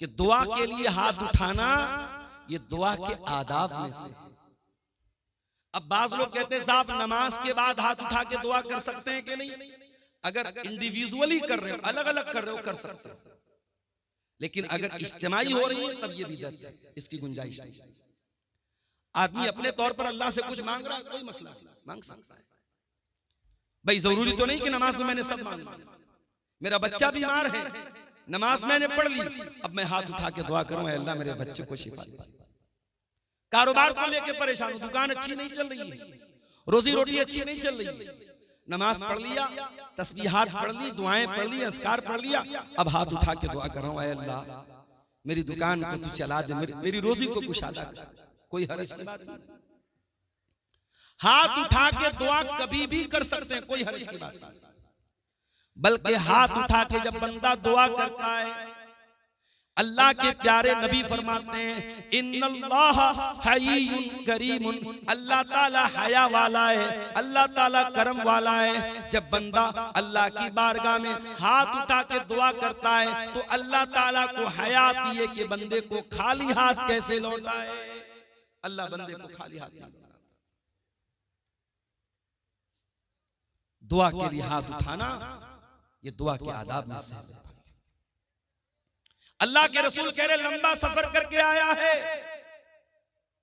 कि दुआ के लिए हाथ उठाना ये दुआ के आदाब में से। अब बाज लोग कहते हैं साहब नमाज के बाद हाथ उठा के दुआ कर सकते हैं कि नहीं? अगर इंडिविजुअली कर रहे हो, अलग अलग कर रहे हो, कर सकते हो, लेकिन अगर इज्तिमाई हो रही है तब ये बिदअत है, इसकी गुंजाइश नहीं। आदमी अपने तौर पर अल्लाह से कुछ मांग रहा है, कोई मसला नहीं, मांग सकता है भाई। जरूरी तो नहीं कि नमाज में मैंने सब मांगा। मेरा बच्चा बीमार है, नमाज मैंने पढ़ ली, अब मैं हाथ उठा के दुआ करूं अल्लाह मेरे बच्चे को शिफा दे। कारोबार को लेके परेशान हूं, दुकान अच्छी नहीं चल रही है, रोजी रोटी अच्छी नहीं चल रही है, नमाज पढ़ लिया, तस्बीहात पढ़ ली, दुआएं पढ़ ली, अस्कार पढ़ लिया, अब हाथ उठा के दुआ कर रहा हूं अल्लाह मेरी दुकान को तू चला दे, मेरी रोजी को कुशादा कर। कोई हर्ज की बात नहीं, हाथ उठा के दुआ कभी भी कर सकते हैं, कोई हर्ज की बात नहीं। बल्कि हाथ उठा के जब बंदा दुआ करता है, अल्लाह के प्यारे नबी फरमाते हैं इन्नल्लाह हय्युन करीमुन, अल्लाह ताला हया वाला है, अल्लाह ताला करम वाला है। जब बंदा अल्लाह की बारगाह में हाथ उठा के दुआ करता है तो अल्लाह ताला को हया आती है कि बंदे को खाली हाथ कैसे लौटाए। अल्लाह बंदे को खाली हाथ नहीं लौटाता। दुआ के लिए हाथ उठाना ये दुआ के आदाब में से है। अल्लाह के रसूल कह रहे लंबा सफर करके आया है,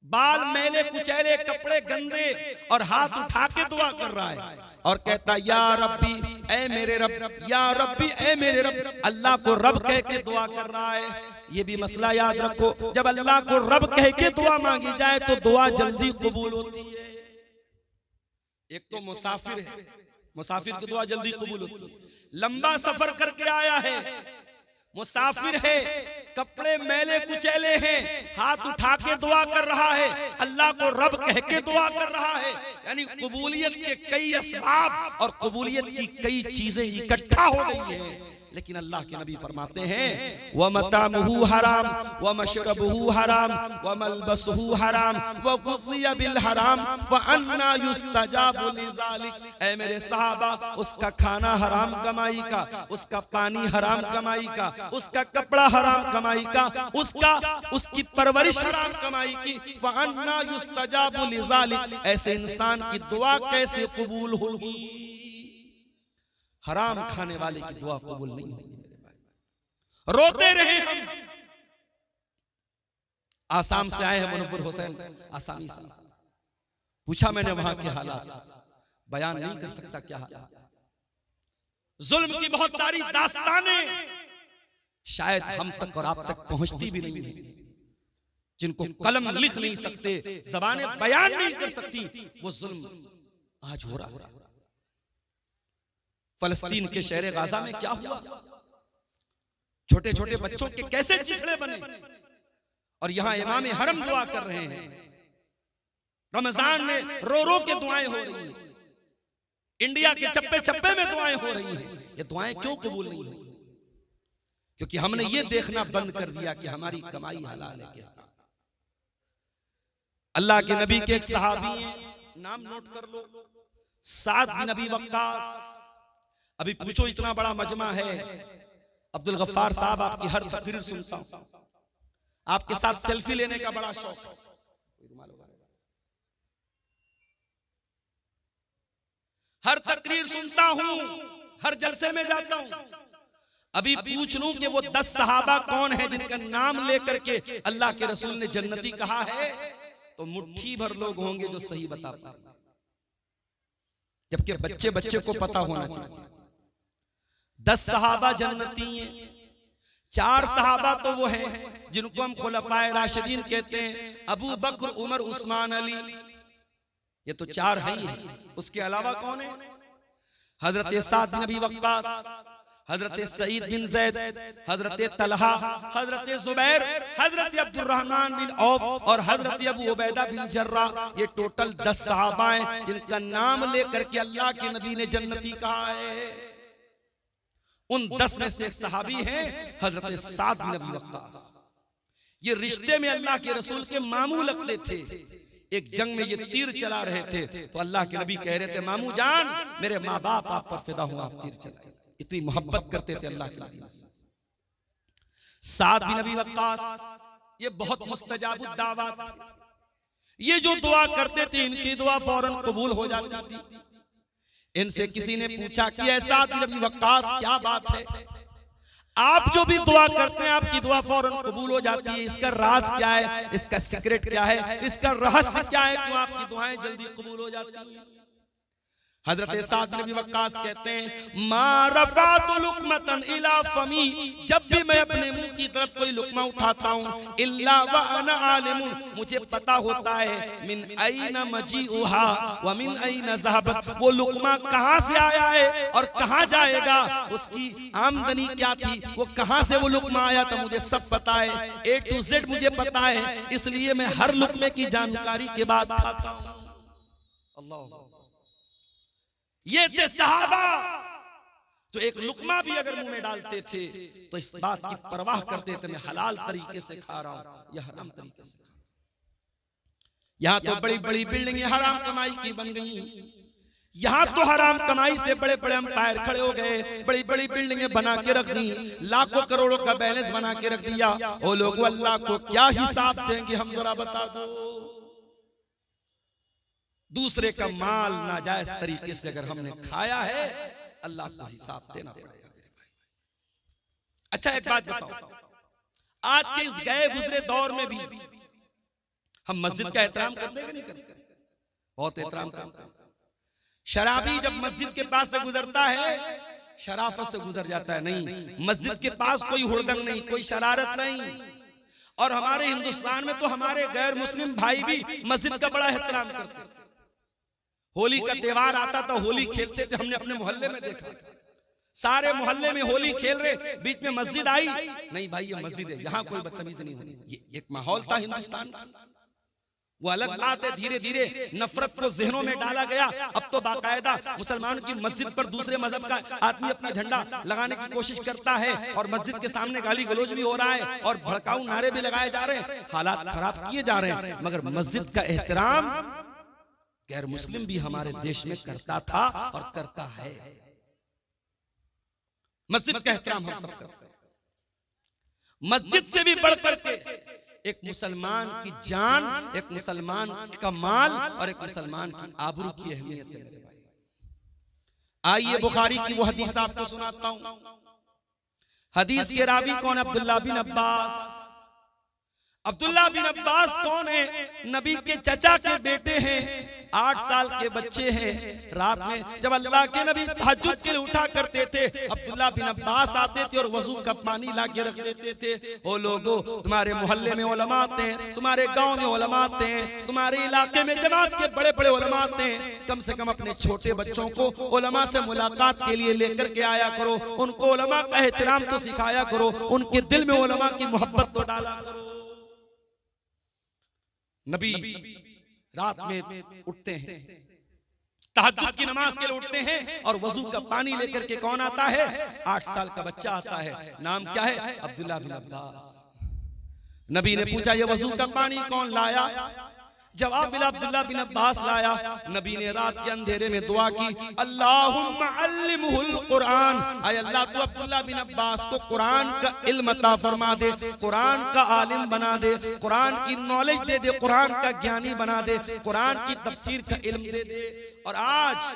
बाल मैले कुचैले, कपड़े गंदे, और हाथ उठा के दुआ कर रहा है और कहता या रब्बी ऐ मेरे रब, या रब्बी ऐ मेरे रब। अल्लाह को रब कह के दुआ कर रहा है। ये भी मसला याद रखो, जब अल्लाह को रब कह के दुआ मांगी जाए तो दुआ जल्दी कबूल होती है। एक तो मुसाफिर है, मुसाफिर की दुआ जल्दी कबूल होती है। लंबा सफर करके आया है, मुसाफिर है, कपड़े मैले कुचैले हैं, हाथ उठा के दुआ कर रहा है, अल्लाह को रब कह के दुआ कर रहा है। यानी कबूलियत के कई असबाब और कबूलियत की कई चीजें इकट्ठा हो गई हैं। लेकिन अल्लाह के नबी फरमाते हैं व मतामुहु हराम व मशरबुहु हराम व मलबसुहु हराम व गुज़िया बिल हराम फअन्ना युस्तजाबु लिज़ालिक। ऐ मेरे सहाबा, उसका खाना हराम कमाई का, उसका पानी हराम कमाई का, उसका कपड़ा हराम कमाई का, उसकी परवरिश हराम कमाई की। फअन्ना युस्तजाबु लिज़ालिक। ऐसे इंसान की दुआ कैसे कबूल होगी? हराम खाने वाले की दुआ कबूल नहीं होगी मेरे भाई। रोते रहे हम। आसाम से आए हैं मुनव्वर हुसैन, आसामी से पूछा मैंने वहां के हालात, बयान नहीं कर सकता क्या हालात। जुल्म की बहुत सारी दास्तानें शायद हम तक और आप तक पहुंचती भी नहीं है, जिनको कलम लिख नहीं सकते, जबानें बयान नहीं कर सकती, वो जुल्म आज हो रहा है। फलस्तीन के शहर गाजा में क्या हुआ? छोटे छोटे बच्चों के कैसे चिथड़े बने, और यहां इमाम हरम दुआ कर रहे हैं। रमजान में रो रो के दुआएं हो रही हैं, इंडिया के चप्पे चप्पे में दुआएं हो रही हैं। ये दुआएं क्यों कबूल नहीं हुई? क्योंकि हमने ये देखना बंद कर दिया कि हमारी कमाई हलाल है क्या। अल्लाह के नबी के एक सहाबी हैं, नाम नोट कर लो, साद बिन नबी वक्कास। अभी पूछो, इतना बड़ा मजमा है, अब्दुल गफ्फार साहब आपकी हर तकरीर सुनता हूं, आपके साथ सेल्फी लेने का बड़ा शौक है, हर तकरीर सुनता हूं, हर जलसे में जाता हूं। अभी पूछ लूं कि वो 10 सहाबा कौन है जिनका नाम लेकर के अल्लाह के रसूल ने जन्नती कहा है, तो मुट्ठी भर लोग होंगे जो सही बता पाए, जबकि बच्चे बच्चे को पता होना चाहिए। 10 सहाबा जन्नती हैं। 4 सहाबा तो वो हैं जिनको हम खुलफाए राशिदीन कहते हैं, अबू बकर, उमर, उस्मान, अली। ये तो 4 हैं। उसके अलावा कौन है? हजरत साद बिन नबी वक्कास, हजरत सईद बिन जैद, हजरत तलहा, हजरत जुबैर, हजरत अब्दुर्रहमान बिन औफ और हजरत अबू उबैदा बिन जर्रा। ये टोटल 10 सहाबा हैं जिनका नाम लेकर के अल्लाह के नबी ने जन्नती कहा है। उन 10 में से एक सहाबी हैं हजरत साद बिन नबी वक्कास। ये रिश्ते में अल्लाह के रसूल के मामू लगते थे। एक जंग में ये तीर चला रहे थे तो अल्लाह के नबी कह रहे थे, मामू जान, मेरे माँ बाप आप पर फिदा हुआ, आप तीर चलाए। इतनी मोहब्बत करते थे अल्लाह के नबी से। साद बिन अबी वक्कास ये बहुत मुस्तजाबुद दावत थे। ये जो दुआ करते थे इनकी दुआ फौरन कबूल हो जाती थी। इनसे किसी ने पूछा कि ऐसा साद बिन अबी वक्कास क्या बात है, आप जो भी दुआ करते हैं आपकी दुआ फौरन कबूल हो जाती है, इसका राज क्या है, इसका सीक्रेट क्या है, इसका रहस्य क्या है, क्यों आपकी दुआएं जल्दी कबूल हो जाती हैं? हजरत साद बिन अबी वक्कास कहते हैं मा रफ़अतु लुक़मतन इला फमी, जब भी मैं अपने मुंह की तरफ कोई लुकमा उठाता हूँ इल्ला व अना आलिमुन, मुझे पता होता है मिन ऐना मजीउहा व मिन ऐना ज़हबत, वो लुकमा कहाँ से आया है और कहाँ जाएगा, उसकी आमदनी क्या थी, वो कहाँ से वो लुकमा आया था, मुझे सब पता है, A to Z मुझे पता है, इसलिए मैं हर लुकमे की जानकारी के बाद खाता हूँ। अल्लाह, ये थे सहाबा जो एक लुकमा भी अगर मुंह में डालते थे तो इस बात की परवाह करते थे मैं हलाल तरीके से खा रहा हूं या हराम तरीके से। यहां तो बड़ी बड़ी बिल्डिंगें हराम कमाई की बन गई, यहां तो हराम कमाई से बड़े बड़े अंपायर खड़े हो गए, बड़ी बड़ी बिल्डिंगें बना के रख दी, लाखों करोड़ों का बैलेंस बना के रख दिया। वो लोग अल्लाह को क्या हिसाब देंगे, हम जरा बता दो। दूसरे का माल नाजायज तरीके से अगर हमने खाया है अल्लाह को हिसाब देना पड़ेगा। अच्छा एक बात बताओ, आज के इस गए गुजरे दौर में भी हम मस्जिद का एहतराम करते हैं कि नहीं करते? बहुत एहतराम करते हैं। शराबी जब मस्जिद के पास से गुजरता है शराफत से गुजर जाता है, नहीं मस्जिद के पास कोई हुड़दंग नहीं, कोई शरारत नहीं। और हमारे हिंदुस्तान में तो हमारे गैर मुस्लिम भाई भी मस्जिद का बड़ा एहतराम करते थे। होली का त्योहार आता था, होली खेलते थे, हमने अपने मोहल्ले में देखा, सारे मोहल्ले में होली खेल रहे, बीच में मस्जिद आई, नहीं भाई ये मस्जिद है, यहाँ कोई बदतमीजी नहीं होनी। ये एक माहौल था हिंदुस्तान का, वो अलग बात है। धीरे धीरे नफरत को जहनों में डाला गया। अब तो बाकायदा मुसलमानों की मस्जिद पर दूसरे मजहब का आदमी अपना झंडा लगाने की कोशिश करता है और मस्जिद के सामने गाली गलौज भी हो रहा है और भड़काऊ नारे भी लगाए जा रहे हैं, हालात खराब किए जा रहे हैं। मगर मस्जिद का एहतराम गैर मुस्लिम भी हमारे देश में करता था और करता है। मस्जिद का एहतराम हम सब करते हैं। मस्जिद से भी बढ़ करके एक मुसलमान की जान, एक मुसलमान का माल और एक मुसलमान की आबरू की अहमियत है मेरे भाई। आइए बुखारी की वो हदीस आपको सुनाता हूं। हदीस के रावी कौन? अब्दुल्ला बिन अब्बास। अब्दुल्ला बिन अब्बास कौन है? नबी के चचा के बेटे हैं, 8 साल के बच्चे हैं। रात में जब अल्लाह के नबी तहज्जुद के लिए उठा करते थे, अब्दुल्ला बिन अब्बास आते थे और वजू का पानी ला के रख देते थे। ओ लोगों, तुम्हारे मोहल्ले में उलमा आते हैं, तुम्हारे गांव में उलमा आते हैं, तुम्हारे इलाके में जमात के बड़े बड़े उलमा आते हैं, कम से कम अपने छोटे बच्चों को उलमा से मुलाकात के लिए लेकर के आया करो, उनको उलमा का एहतराम तो सिखाया करो, उनके दिल में उलमा की मोहब्बत तो डाला करो। नबी रात में उठते हैं, तहज्जुद की नमाज के लिए उठते हैं और वजू का पानी लेकर के कौन आता है? 8 साल का बच्चा आता है। नाम क्या है? अब्दुल्ला बिन अब्बास। नबी ने पूछा ये वजू का पानी कौन लाया? जवाब मिला अब्दुल्ला बिन अब्बास लाया। नबी ने रात के अंधेरे में दुआ की, अल्लाहुम्मा अल्लिमहुल कुरान, ऐ अल्लाह तू अब्दुल्ला बिन अब्बास को कुरान का इल्म अता फरमा दे, कुरान का आलिम बना दे, कुरान की नॉलेज दे दे, कुरान का ज्ञानी बना दे, कुरान की तफसीर का इल्म दे दे। और आज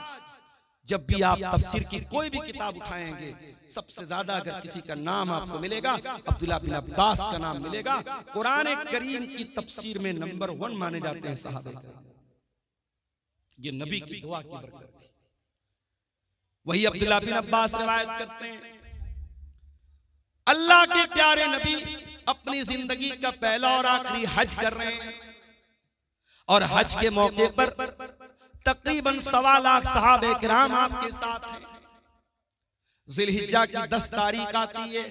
जब भी आप तफसीर की कोई भी किताब उठाएंगे, सबसे ज्यादा अगर किसी का नाम आपको मिलेगा अब्दुल्ला बिन अब्बास का नाम मिलेगा। कुरान करीम की तफसीर में नंबर 1 माने जाते हैं सहाबा। ये नबी की दुआ की बरकत थी। वही अब्दुल्ला बिन अब्बास रिवायत करते हैं, अल्लाह के प्यारे नबी अपनी जिंदगी का पहला और आखिरी हज कर रहे हैं और हज के मौके पर तकरीबन 1.25 लाख सहाबे किराम आपके साथ हैं। जिलहिज्जा की 10 तारीख आती है,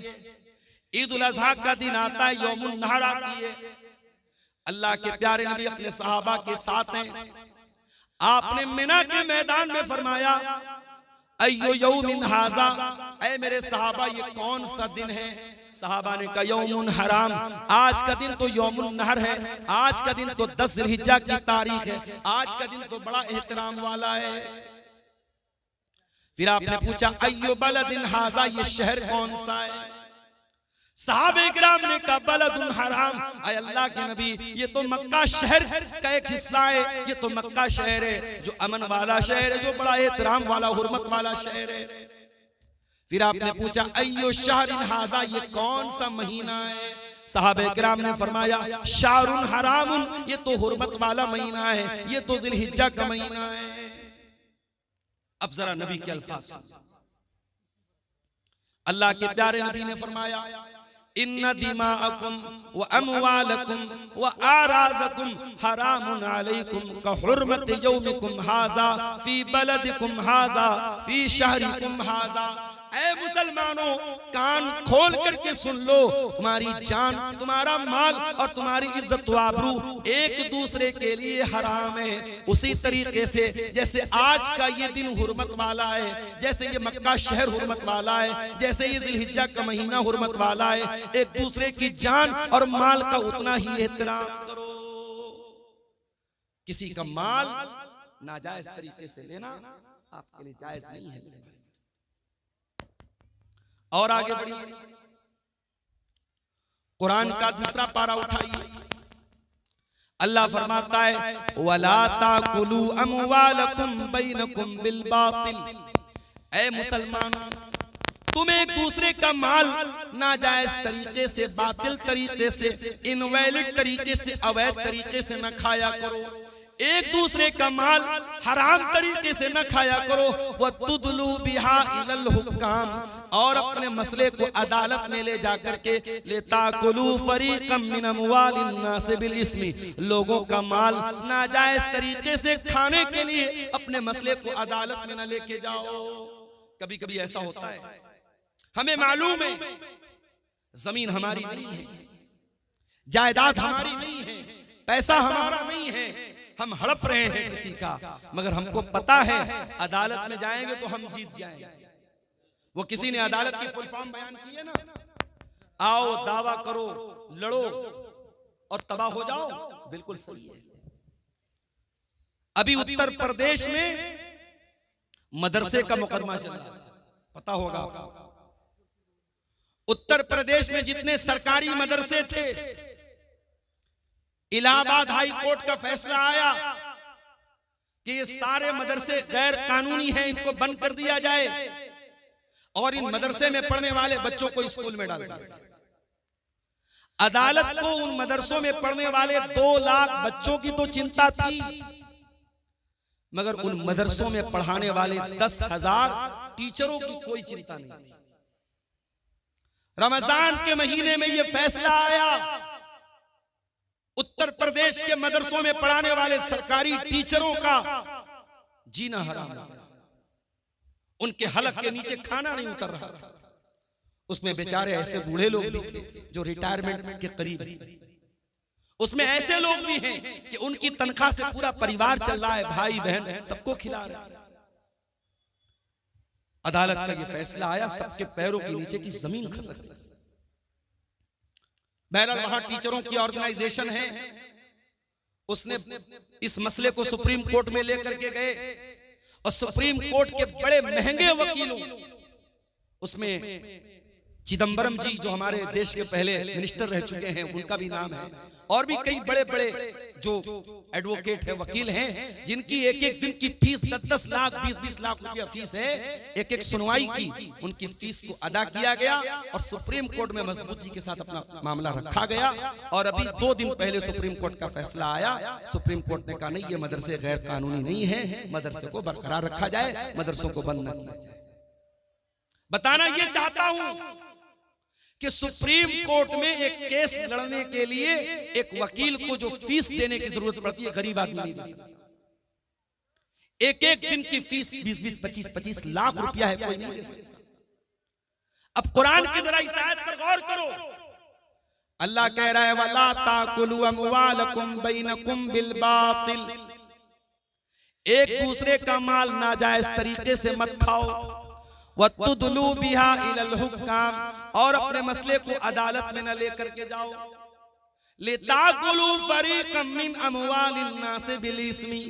ईद उल अज़हा का दिन आता है, यौमुन नहर आती है। अल्लाह के प्यारे नबी अपने सहाबा के साथ हैं। आपने मिना के मैदान में फरमाया, अय्यो यौमिन हाज़ा, ऐ मेरे सहाबा ये कौन सा दिन है? सहाबा ने कहा यौमुन हराम, आज का दिन तो यौमुन नहर है, आज का दिन तो 10 जिलहिज्जा की तारीख है, आज का दिन तो बड़ा एहतराम वाला है। फिर आपने पूछा अय्यो बलदिन हाज़ा, ये शहर कौन सा है? सहाबे किराम ने कहा बलदुन हराम, अय अल्लाह के नबी ये तो मक्का शहर का एक हिस्सा है, ये तो मक्का शहर है जो अमन वाला शहर है, जो बड़ा एहतराम वाला हुर्मत वाला शहर है। फिर आपने पूछा अय्यो शहरिन हाजा, ये कौन सा महीना है? सहाबे किराम ने फरमाया शारुन हरामुन, ये तो हुर्मत वाला महीना है, ये तो जिलहिज्जा का महीना है। अब जरा नबी के अल्फाज, अल्लाह के प्यारे नबी ने फरमाया इन्ना दिमाअकुम व अमवालकुम व आराज़कुम हरामुन अलैकुम का हुर्मत यौमिकुम हाज़ा फी बलदिकुम हाज़ा फी शहरिकुम हाज़ा। ऐ मुसलमानों, कान खोल करके सुन लो, तुम्हारी जान, तुम्हारा माल और तुम्हारी इज्जत व आबरू एक दूसरे के लिए हराम है। उसी तरीके से जैसे आज का ये दिन हुर्मत वाला है, जैसे ये मक्का शहर हुर्मत वाला है, जैसे ये जिलहिज्जा का महीना हुर्मत वाला है, एक दूसरे की जान और माल का उतना ही एहतराम करो। किसी का माल नाजायज तरीके से लेना आपके लिए जायज नहीं है। और आगे बढ़िए, कुरान का दूसरा पारा उठाइए। अल्लाह फरमाता है वला ताकुलू अमवालकुम बैनकुम बिल बातिल। ऐ मुसलमानों, तुम एक दूसरे का माल नाजायज तरीके से, बातिल तरीके से, इनवैलिड तरीके से, अवैध तरीके से न खाया करो। एक दूसरे का माल हराम तरीके से न खाया करो। वह तुदलू बिहा इलल हुक्काम, और अपने मसले को अदालत में ले जाकर के लेताकुलू फरीकम मिन अमवालिन नास बिल इस्मी, लोगों का माल नाजायज तरीके से खाने के लिए अपने मसले को अदालत में न लेके जाओ। कभी कभी ऐसा होता है, हमें मालूम है जमीन हमारी नहीं है, जायदाद हमारी नहीं है, पैसा हमारा नहीं है, हम हड़प रहे हैं किसी का, मगर हमको पता है अदालत में जाएंगे तो हम जीत जाएंगे। वो किसी ने अदालत की फुल फॉर्म बयान की है ना, आओ दावा करो, लड़ो और तबाह हो जाओ, बिल्कुल सही है। अभी उत्तर प्रदेश में मदरसे का मुकदमा चल रहा है, पता होगा आपको। उत्तर प्रदेश में जितने सरकारी मदरसे थे, इलाहाबाद हाई कोर्ट का फैसला आया कि ये सारे मदरसे गैर कानूनी हैं, इनको बंद कर दिया जाए और इन मदरसे में पढ़ने वाले बच्चों को स्कूल में डाल दिया। अदालत को उन मदरसों में पढ़ने वाले 2 लाख बच्चों की तो चिंता थी, मगर उन मदरसों में पढ़ाने वाले 10,000 टीचरों की कोई चिंता नहीं थी। रमजान के महीने में यह फैसला आया, उत्तर प्रदेश के मदरसों में पढ़ाने वाले सरकारी टीचरों का जीना हराम है। उनके हलक के नीचे खाना नहीं उतर रहा था। उसमें बेचारे ऐसे बूढ़े लोग भी थे जो रिटायरमेंट के करीब, उसमें ऐसे लोग भी हैं कि उनकी तनख्वाह से पूरा परिवार चल रहा है, भाई बहन सबको खिला रहे हैं। अदालत का यह फैसला आया, सबके पैरों के नीचे की जमीन खसक गई। बहरहाल वहां टीचरों की ऑर्गेनाइजेशन है, उसने इस मसले को सुप्रीम कोर्ट में लेकर के गए और सुप्रीम कोर्ट के बड़े महंगे वकीलों, उसमें चिदंबरम जी जो हमारे देश के पहले मिनिस्टर रह चुके हैं उनका भी नाम है, और भी कई बड़े बड़े जो एडवोकेट है, वकील हैं, जिनकी एक एक दिन की फीस 10-10 लाख 20-20 लाख रुपया फीस है। एक एक सुनवाई की उनकी फीस को अदा किया गया और सुप्रीम कोर्ट में मजबूती के साथ अपना मामला रखा गया। और अभी 2 दिन पहले सुप्रीम कोर्ट का फैसला आया। सुप्रीम कोर्ट ने कहा नहीं, ये मदरसे गैर कानूनी नहीं है, मदरसे को बरकरार रखा जाए, मदरसों को बंद न किया जाए। बताना ये चाहता हूं कि सुप्रीम कोर्ट में एक केस लड़ने के लिए एक वकील को जो फीस देने की जरूरत पड़ती है, गरीब आदमी नहीं दे सकता। एक एक दिन की फीस 20-20, 25-25 लाख रुपया है, कोई नहीं दे सकता। अब कुरान की जरा इस आयत पर गौर करो। अल्लाह कह रहा है वला ताकुलू अमवालकुम बैनकुम बिल बातिल, एक दूसरे का माल नाजायज तरीके से मत खाओ। वतुदलू बिहा इलल हुक्काम, और अपने मसले को अदालत में न लेकर के जाओ। लिताकुलू फरीकम मिन अमवालिन नास बिल इस्मी,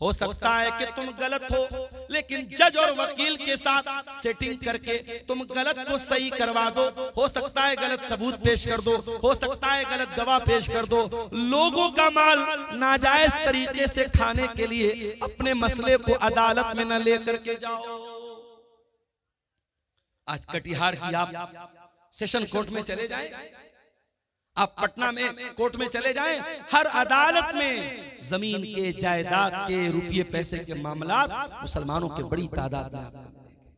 हो सकता है कि तुम गलत हो, लेकिन जज और वकील के साथ सेटिंग करके तुम गलत को सही करवा दो। हो सकता है गलत सबूत पेश कर दो, हो सकता है गलत गवाह पेश कर दो। लोगों का माल नाजायज तरीके से खाने के लिए अपने मसले को अदालत में न लेकर के जाओ। आज कटिहार की आप सेशन कोर्ट में चले जाएं, आप पटना में कोर्ट में चले जाएं, हर अदालत में जमीन के, जायदाद के, रुपये पैसे के मामलात मुसलमानों के बड़ी तादाद में आपको मिलेंगे।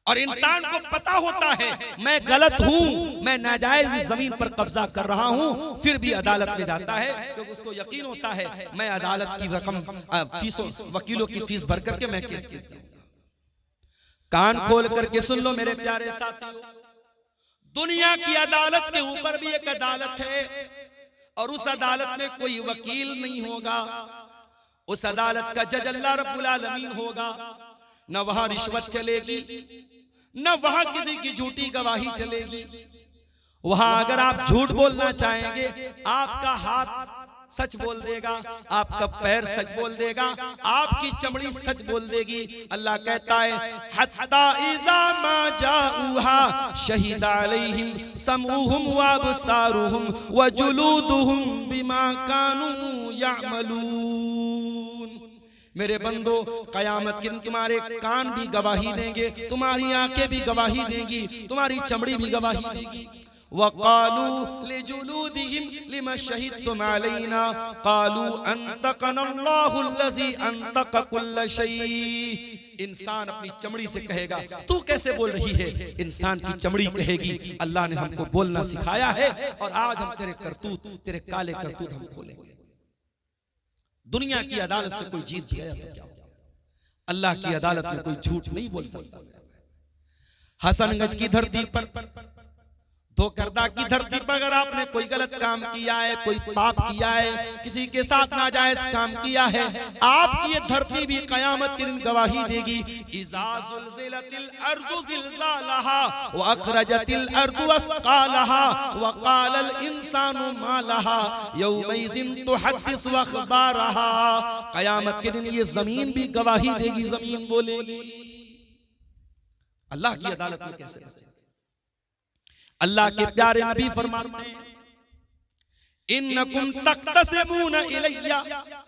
और इंसान को पता होता है मैं गलत हूं, मैं नाजायज जमीन पर कब्जा कर रहा हूं, फिर भी अदालत में जाता है क्योंकि उसको यकीन होता है मैं अदालत की रकम, फीसों, वकीलों की फीस भर करके मैं केस जीत जाऊंगा। कान खोल करके सुन लो मेरे प्यारे साथियों, दुनिया की अदालत के ऊपर भी एक अदालत है और उस अदालत में कोई वकील नहीं होगा। उस अदालत का जज अल्लाह रब्बुल आलमीन होगा। न वहां रिश्वत चलेगी, न वहां किसी की झूठी गवाही चलेगी। वहां अगर आप झूठ बोलना चाहेंगे, आपका हाथ सच बोल देगा, आपका पैर सच बोल देगा, आपकी चमड़ी सच बोल देगी। अल्लाह कहता है हत्ता इज़ा मा जाऊहा शहीद अलैहिम समऊहुम व अबसारुहुम व जुलूदुहुम बिमा कानू यअमलून। मेरे बंदो, कयामत के दिन तुम्हारे कान भी गवाही देंगे, तुम्हारी आंखें भी गवाही देंगी, तुम्हारी चमड़ी भी गवाही देगी। वक़ालू लिजुलूदिहिम लिमा शहीदतुम अलैना क़ालू अंतक़नल्लाहु अल्लज़ी अंतक़ कुल्ल शै। इंसान अपनी चमड़ी से कहेगा तू कैसे बोल रही है, इंसान की चमड़ी कहेगी अल्लाह ने हमको बोलना सिखाया है और आज हम तेरे करतूत, तेरे काले करतूत हम खोलेंगे। दुनिया की अदालत से कोई जीत गया तो क्या, अल्लाह की अदालत में कोई झूठ नहीं बोल सकता। हसनगंज की धरती पर, धोकरदा की धरती पर अगर आपने कोई गलत काम किया है, कोई पाप किया है, किसी के साथ नाजायज काम किया है, आपकी ये धरती भी कयामत के दिन गवाही देगी। इज़ा ज़ुलज़िलतिल अर्ज़ु ज़िलज़ालहा व अख़रजतिल अर्ज़ु अस्क़ालहा व क़ालल इंसानु मा लहा यौमइज़िन तुहद्दिसु अख़बारहा। कयामत के दिन ये जमीन भी गवाही देगी, जमीन बोलेगी। अल्लाह की अदालत में कैसे बचे? अल्लाह के प्यारे नबी फरमाते हैं इन्नकुम तक़तसिमूना इलैया,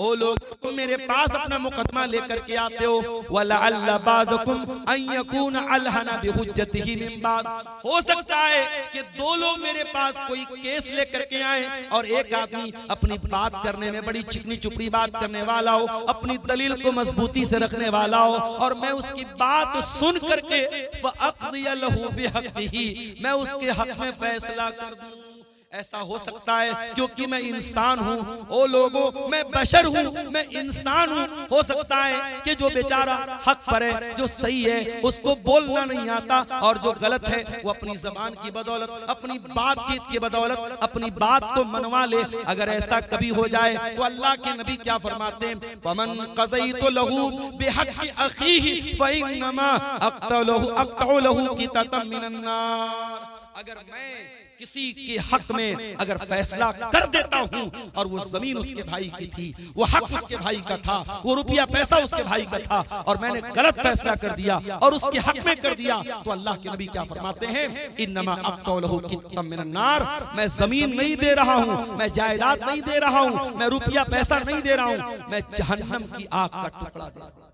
ओ लोग तुम मेरे पास अपना मुकदमा लेकर के आते हो। वलअल्ल बाज़कुम अन यकून अलहना बिहुज्जतिही मिन बाज़, हो सकता है कि दो लोग मेरे पास कोई केस लेकर के आए और एक आदमी अपनी बात करने में बड़ी चिकनी चुपड़ी बात करने वाला हो, अपनी दलील को मजबूती से रखने वाला हो, और मैं उसकी बात सुन करके फ़अक़दिय लहू बिहक़्क़िही, मैं उसके हक में फैसला कर दूं। ऐसा हो सकता है क्योंकि मैं इंसान हूँ। ओ लोगों, मैं बशर हूँ, मैं इंसान हूँ। हो सकता है कि जो बेचारा हक पर है, जो सही है, उसको बोलना नहीं आता, और जो गलत है वो अपनी जबान की बदौलत, अपनी बातचीत की बदौलत अपनी बात को मनवा ले। अगर ऐसा कभी हो जाए तो अल्लाह के नबी क्या फरमाते हैं, फमन क़ज़ैतु लहू बिहक़्क़ि अख़ीही फ़इन्नमा अक़तअु लहू क़ितअम मिनन नार। अगर मैं किसी के हक में अगर फैसला कर देता हूं और वो जमीन उसके भाई की थी, वो हक उसके भाई का था, वो रुपया पैसा उसके भाई का था, और मैंने गलत फैसला कर दिया और उसके हक में कर दिया, तो अल्लाह के नबी क्या फरमाते हैं, इन्नमा अक़तअु लहू क़ितअम मिनन नार। मैं जमीन नहीं दे रहा हूं, मैं जायदाद नहीं दे रहा हूं, मैं रुपया पैसा नहीं दे रहा हूं, मैं जहन्नम की आग का टुकड़ा दे रहा हूं।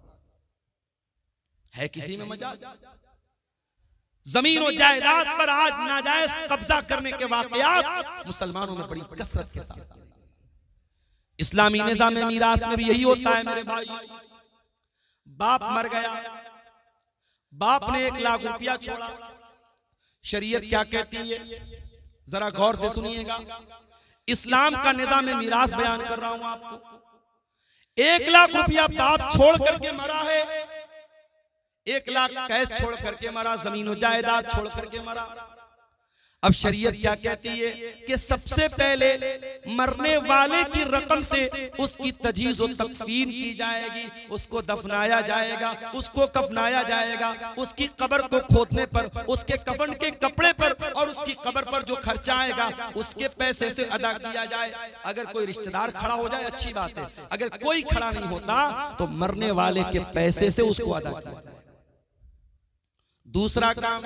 है किसी में मजाल? जमीन और जायदाद पर आज नाजायज कब्जा करने के वाकयात मुसलमानों में बड़ी कसरत के साथ। इस्लामी निजाम मीरास में भी यही होता है मेरे भाई। बाप मर गया, बाप ने 1 लाख रुपया छोड़ा, शरीयत क्या कहती है जरा गौर से सुनिएगा। इस्लाम का निजाम मीरास बयान कर रहा हूं आपको। 1 लाख रुपया बाप छोड़ करके मरा है, 1 लाख कैश छोड़ करके मरा, जमीन जायदाद छोड़ करके मरा। अब शरीयत क्या कहती है कि सबसे पहले मरने वाले की रकम से उसकी तजहीज़ और तकफीन की जाएगी, उसको दफनाया जाएगा, उसको कफनाया जाएगा, उसकी कब्र को खोदने पर, उसके कफन के कपड़े पर और उसकी कब्र पर जो खर्चा आएगा उसके पैसे से अदा किया जाए। अगर कोई रिश्तेदार खड़ा हो जाए अच्छी बात है, अगर कोई खड़ा नहीं होता तो मरने वाले के पैसे से उसको अदा किया जाए। दूसरा काम,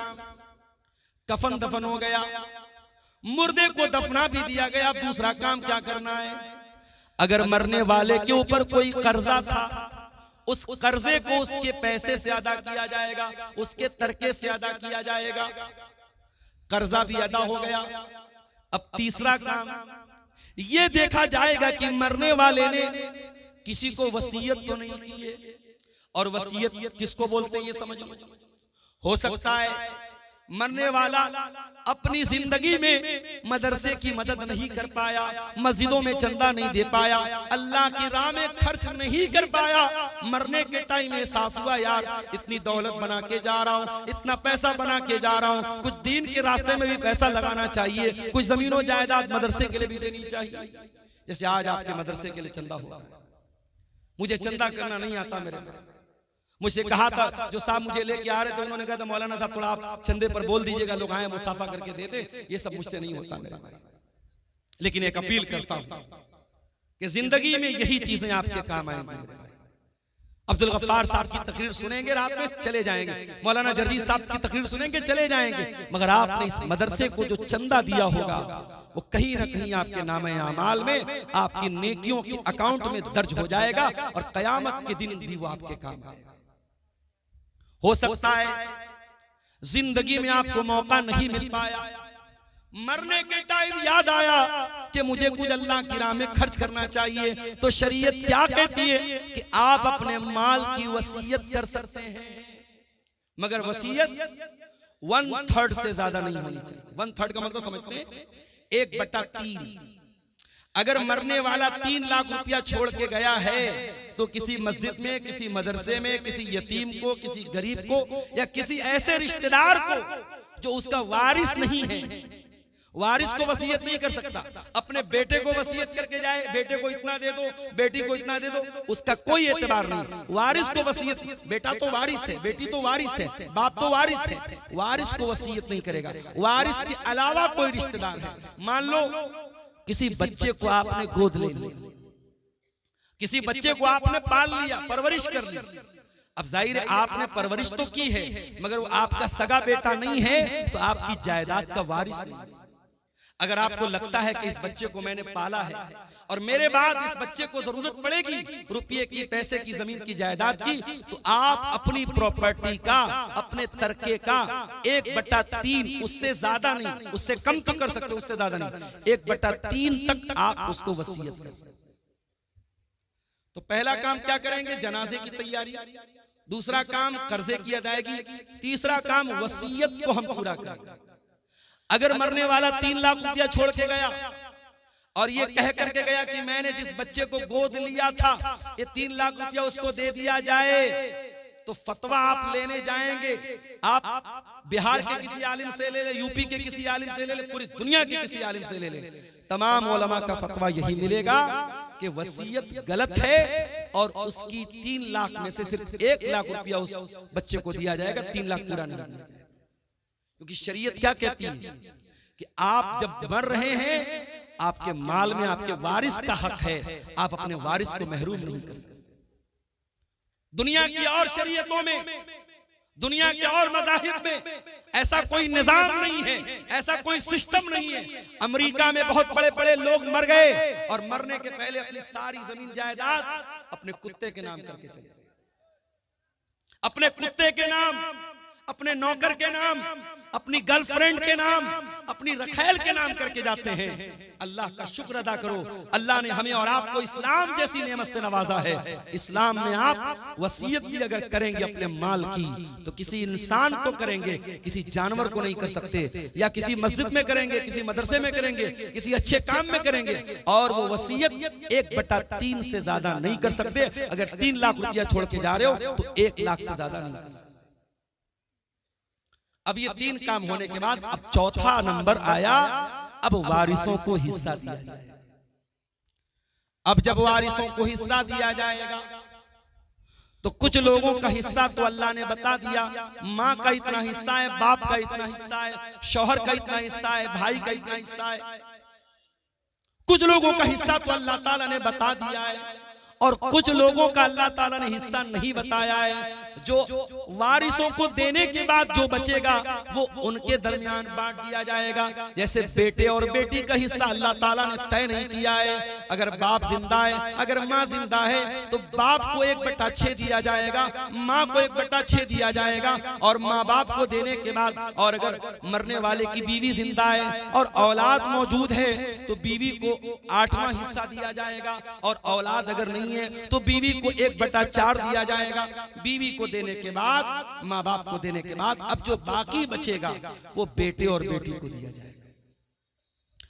कफन दफन हो गया, मुर्दे को दफना भी दिया गया। अब दूसरा काम क्या करना है? अगर मरने वाले के ऊपर कोई कर्जा था, उस कर्जे को उसके पैसे से अदा किया जाएगा, उसके तरके से अदा किया जाएगा। कर्जा भी अदा हो गया। अब तीसरा काम ये देखा जाएगा कि मरने वाले ने किसी को वसीयत तो नहीं की है, और वसीयत किसको बोलते हैं ये समझ लो। हो सकता है मरने वाला अपनी जिंदगी में मदरसे की मदद नहीं कर पाया, मस्जिदों में चंदा नहीं दे पाया, अल्लाह की राह में खर्च नहीं कर पाया। मरने के टाइम एहसास हुआ यार इतनी दौलत बना के जा रहा हूँ, इतना पैसा बना के जा रहा हूँ, कुछ दीन के रास्ते में भी पैसा लगाना चाहिए, कुछ जमीनों जायदाद मदरसे के लिए भी देनी चाहिए। जैसे आज आपके मदरसे के लिए चंदा हुआ, मुझे चंदा करना नहीं आता, मेरे मुझे कहा था जो साहब मुझे लेके आ रहे थे, उन्होंने कहा था मौलाना साहब थोड़ा आप चंदे पर बोल दीजिएगा, लोग आए मुसाफा करके देते। ये सब मुझसे नहीं होता मेरे भाई, लेकिन एक अपील करता हूं कि जिंदगी में यही चीजें आपके काम आएंगी। अब्दुल गफ्फार साहब की तकरीर सुनेंगे रात में चले जाएंगे, मौलाना जर्जी साहब की तकरीर सुनेंगे चले जाएंगे, मगर आपने इस मदरसे को जो चंदा दिया होगा वो कहीं ना कहीं आपके नामे आमाल में, आपकी नेकियों के अकाउंट में दर्ज हो जाएगा और कयामत के दिन भी वो आपके काम आएगा। हो सकता है जिंदगी में आपको मौका नहीं मिल पाया, मरने के टाइम याद आया कि मुझे कुछ अल्लाह की राह में खर्च करना चाहिए, तो शरीयत क्या कहती है कि आप अपने माल की वसीयत कर सकते हैं, मगर वसीयत 1/3 से ज्यादा नहीं होनी चाहिए। 1/3 का मतलब समझते हैं 1/3। अगर मरने वाला 3 लाख रुपया छोड़ के गया है तो किसी मस्जिद में, किसी मदरसे में, किसी यतीम को, किसी गरीब को या किसी ऐसे रिश्तेदार को जो उसका वारिस नहीं है, वारिस को वसीयत नहीं कर सकता। अपने बेटे को वसीयत करके जाए, बेटे को इतना दे दो, बेटी को इतना दे दो, उसका कोई एतबार नहीं। वारिस को वसीयत, बेटा तो वारिस है, बेटी तो वारिस है, बाप तो वारिस है, वारिस को वसीयत नहीं करेगा। वारिस के अलावा कोई रिश्तेदार है, मान लो किसी बच्चे को आपने गोद ले लिया, किसी बच्चे को आपने पाल लिया, परवरिश कर ली। अब जाहिर है आपने परवरिश तो की है, मगर वो आपका सगा बेटा नहीं है तो आपकी जायदाद का वारिस नहीं। अगर आपको लगता है कि इस बच्चे को मैंने पाला है और मेरे बाद इस बच्चे को जरूरत पड़ेगी रुपये की, पैसे की, जमीन की, जायदाद की, तो आप अपनी प्रॉपर्टी का, अपने तरके का 1/3, उससे ज्यादा नहीं, उससे कम तो कर सकते, उससे ज्यादा नहीं, 1/3 तक आप उसको वसीयत कर सकते। तो पहला काम क्या करेंगे? जनाजे की तैयारी। दूसरा काम कर्जे की अदायगी। तीसरा काम वसीयत को हम पूरा करेंगे। अगर मरने वाला 3 लाख रुपया छोड़ के गया और ये कह करके गया कि मैंने जिस बच्चे को गोद लिया था ये 3 लाख रुपया उसको दे दिया जाए, तो फतवा आप लेने जाएंगे, आप बिहार के किसी आलिम से ले ले, यूपी के किसी आलिम से ले ले, पूरी दुनिया के किसी आलिम से ले ले, तमाम उलमा का फतवा यही मिलेगा कि वसीयत गलत है और उसकी 3 लाख में से सिर्फ 1 लाख रुपया उस बच्चे को दिया जाएगा, 3 लाख पूरा नहीं दिया जाएगा। क्योंकि शरीयत क्या कहती है कि आप जब मर रहे हैं आपके माल में आपके वारिस का हक है, आप अपने वारिस को महरूम नहीं कर सकते। दुनिया की और शरीयतों में, दुनिया के और मज़ाहिब में ऐसा कोई निजाम नहीं है, ऐसा कोई सिस्टम नहीं है। अमेरिका में बहुत बड़े बड़े लोग मर गए और मरने के पहले अपनी सारी जमीन जायदाद अपने कुत्ते के नाम करके चले, अपने कुत्ते के नाम, अपने नौकर के नाम, अपनी गर्लफ्रेंड के नाम, अपनी रखैल के नाम करके जाते हैं। अल्लाह का शुक्र अदा करो, अल्लाह ने हमें और आपको इस्लाम जैसी नेमत से नवाजा है। इस्लाम में आप वसीयत भी अगर करेंगे अपने माल की तो किसी इंसान को करेंगे, किसी जानवर को नहीं कर सकते, या किसी मस्जिद में करेंगे, किसी मदरसे में करेंगे, किसी अच्छे काम में करेंगे, और वो वसीयत 1/3 से ज्यादा नहीं कर सकते। अगर 3 लाख रुपया छोड़ के जा रहे हो तो 1 लाख से ज्यादा नहीं कर सकते। अब ये 3 काम होने के बाद अब चौथा नंबर आया, अब वारिसों को हिस्सा दिया जाएगा। अब जब वारिसों को हिस्सा दिया जाएगा तो कुछ लोगों का हिस्सा तो अल्लाह ने बता दिया, माँ का इतना हिस्सा है, बाप का इतना हिस्सा है, शौहर का इतना हिस्सा है, भाई का इतना हिस्सा है। कुछ लोगों का हिस्सा तो अल्लाह ताला ने बता दिया है और कुछ लोगों का अल्लाह ताला ने हिस्सा नहीं बताया है। जो वारिसों को देने के बाद जो बचेगा वो उनके दरमियान बांट दिया जाएगा। जैसे बेटे और बेटी का हिस्सा अल्लाह ताला ने तय नहीं किया है। अगर बाप जिंदा है, अगर माँ जिंदा है तो बाप को 1/6 दिया जाएगा, माँ को 1/6 दिया जाएगा और माँ बाप को देने के बाद, और अगर मरने वाले की बीवी जिंदा है और औलाद मौजूद है तो बीवी को 8वां हिस्सा दिया जाएगा और औलाद अगर नहीं है तो बीवी को 1/4 दिया जाएगा। बीवी को देने के बाद, माँ बाप को देने के बाद अब जो बाकी बचेगा वो बेटे और बेटी को दिया जाएगा।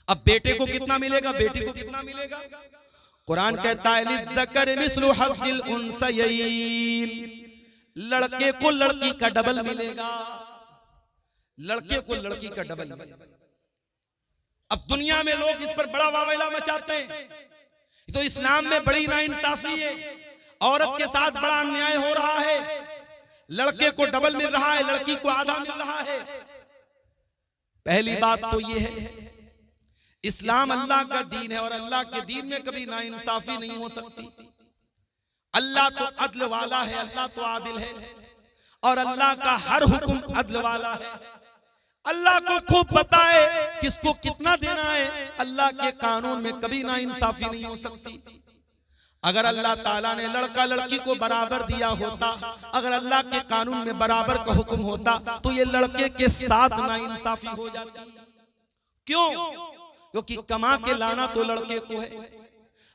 अब बेटे को कितना मिलेगा, बेटी को कितना मिलेगा? कुरान कहता है लिज़्ज़कर मिस्लु हज़्ज़िल उन्सयैन, लड़के को लड़की का डबल मिलेगा, लड़के को लड़की का डबल मिलेगा। अब दुनिया में लोग इस पर बड़ा वावैला मचाते हैं, तो इस्लाम में बड़ी नाइंसाफी है, औरत के साथ बड़ा अन्याय हो रहा है। लड़के को डबल मिल रहा है, लड़की को आधा मिल रहा है। पहली बात तो ये है, इस्लाम अल्लाह का दीन है और अल्लाह के दीन में कभी नाइंसाफी नहीं हो सकती। अल्लाह तो अदल वाला है, अल्लाह तो आदिल है और अल्लाह का हर हुक्म अदल वाला है। अल्लाह को खूब पता है किसको कितना देना है। अल्लाह के कानून में कभी नाइंसाफी नहीं हो सकती। अगर अल्लाह ताला ने लड़का लड़की को बराबर दिया होता, अगर अल्लाह के कानून में बराबर का हुक्म होता तो ये लड़के के साथ नाइंसाफी हो जाती। क्यों? क्योंकि कमा के लाना तो लड़के को है,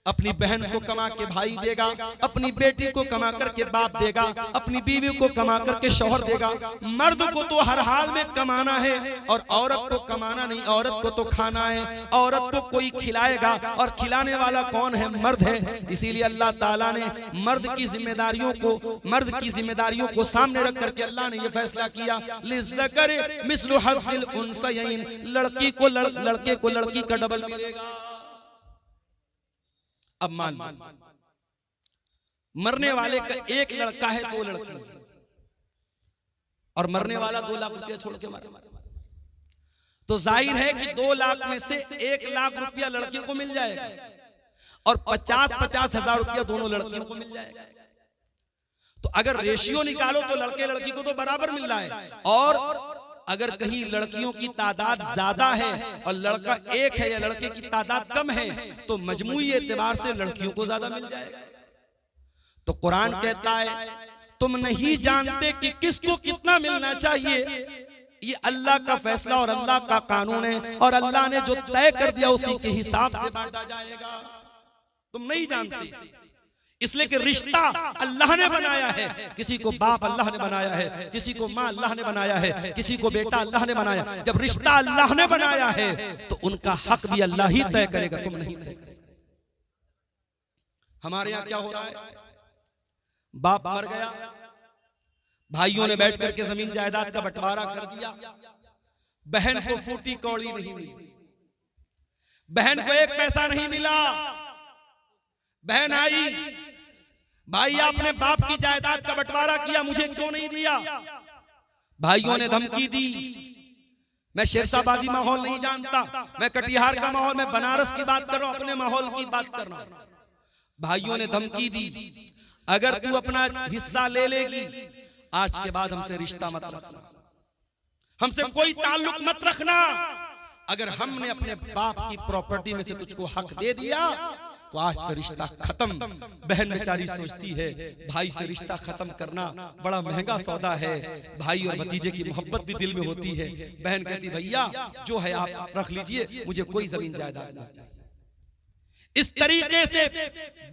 अपनी बहन को कमा के भाई देगा, अपनी बेटी को कमा करके बाप देगा, अपनी बीवी को कमा करके शौहर देगा। मर्द को तो हर हाल में कमाना है और औरत को कमाना नहीं, औरत को तो खाना है। औरत को कोई खिलाएगा और खिलाने वाला कौन है? मर्द है। इसीलिए अल्लाह ताला ने मर्द की जिम्मेदारियों को सामने रख करके अल्लाह ने यह फैसला किया, लिज़्ज़कर मिस्लु हज़्ज़िल उन्सयैन, लड़के को लड़की का डबल मिलेगा। अब मान मरने वाले का एक लड़का है, 2 लड़की और मरने वाला 2 लाख रुपया छोड़ के मरा, तो जाहिर है कि 2 लाख में से 1 लाख रुपया लड़की को मिल जाएगा और 50-50 हजार रुपया दोनों लड़कियों को मिल जाएगा। तो अगर रेशियो निकालो तो लड़के लड़की को तो बराबर मिल रहा है, और अगर कहीं लड़कियों की तादाद ज्यादा है और लड़का एक है या लड़के की तादाद कम है तो मजमूई एतबार से लड़कियों को ज्यादा मिल जाएगा। तो कुरान कहता है तुम नहीं जानते कि किसको कितना मिलना चाहिए, ये अल्लाह का फैसला और अल्लाह का कानून है और अल्लाह ने जो तय कर दिया उसी के हिसाब से बांटा जाएगा। तुम नहीं जानते इसलिए कि रिश्ता अल्लाह ने बनाया है। किसी को बाप अल्लाह ने बनाया है, किसी को माँ अल्लाह ने बनाया है, किसी को बेटा अल्लाह ने बनाया। जब रिश्ता अल्लाह ने बनाया है तो उनका हक भी अल्लाह ही तय करेगा, तुम नहीं तय कर सकते। हमारे यहाँ क्या हो रहा है, बाप मर गया, भाइयों ने बैठ करके जमीन जायदाद का बंटवारा कर दिया, बहन को फूटी कौड़ी नहीं मिली, बहन को 1 पैसा नहीं मिला। बहन आई, भाई आपने बाप की जायदाद का बंटवारा किया, मुझे क्यों नहीं दिया? भाइयों ने धमकी दी। मैं शेरशाबादी माहौल नहीं जानता, मैं कटिहार का माहौल, मैं बनारस की बात कर रहा हूं, अपने माहौल की बात कर रहा हूं। भाइयों ने धमकी दी, अगर तू अपना हिस्सा ले लेगी आज के बाद हमसे रिश्ता मत रखना, हमसे कोई ताल्लुक मत रखना। अगर हमने अपने बाप की प्रॉपर्टी में से तुझको हक दे दिया तो आज से रिश्ता खत्म। बहन बेचारी सोचती है भाई से रिश्ता खत्म करना बड़ा महंगा सौदा है, भाई और भतीजे की मोहब्बत भी दिल में होती है। बहन कहती भैया जो है आप रख लीजिए, मुझे कोई जमीन जायदाद नहीं चाहिए। इस तरीके से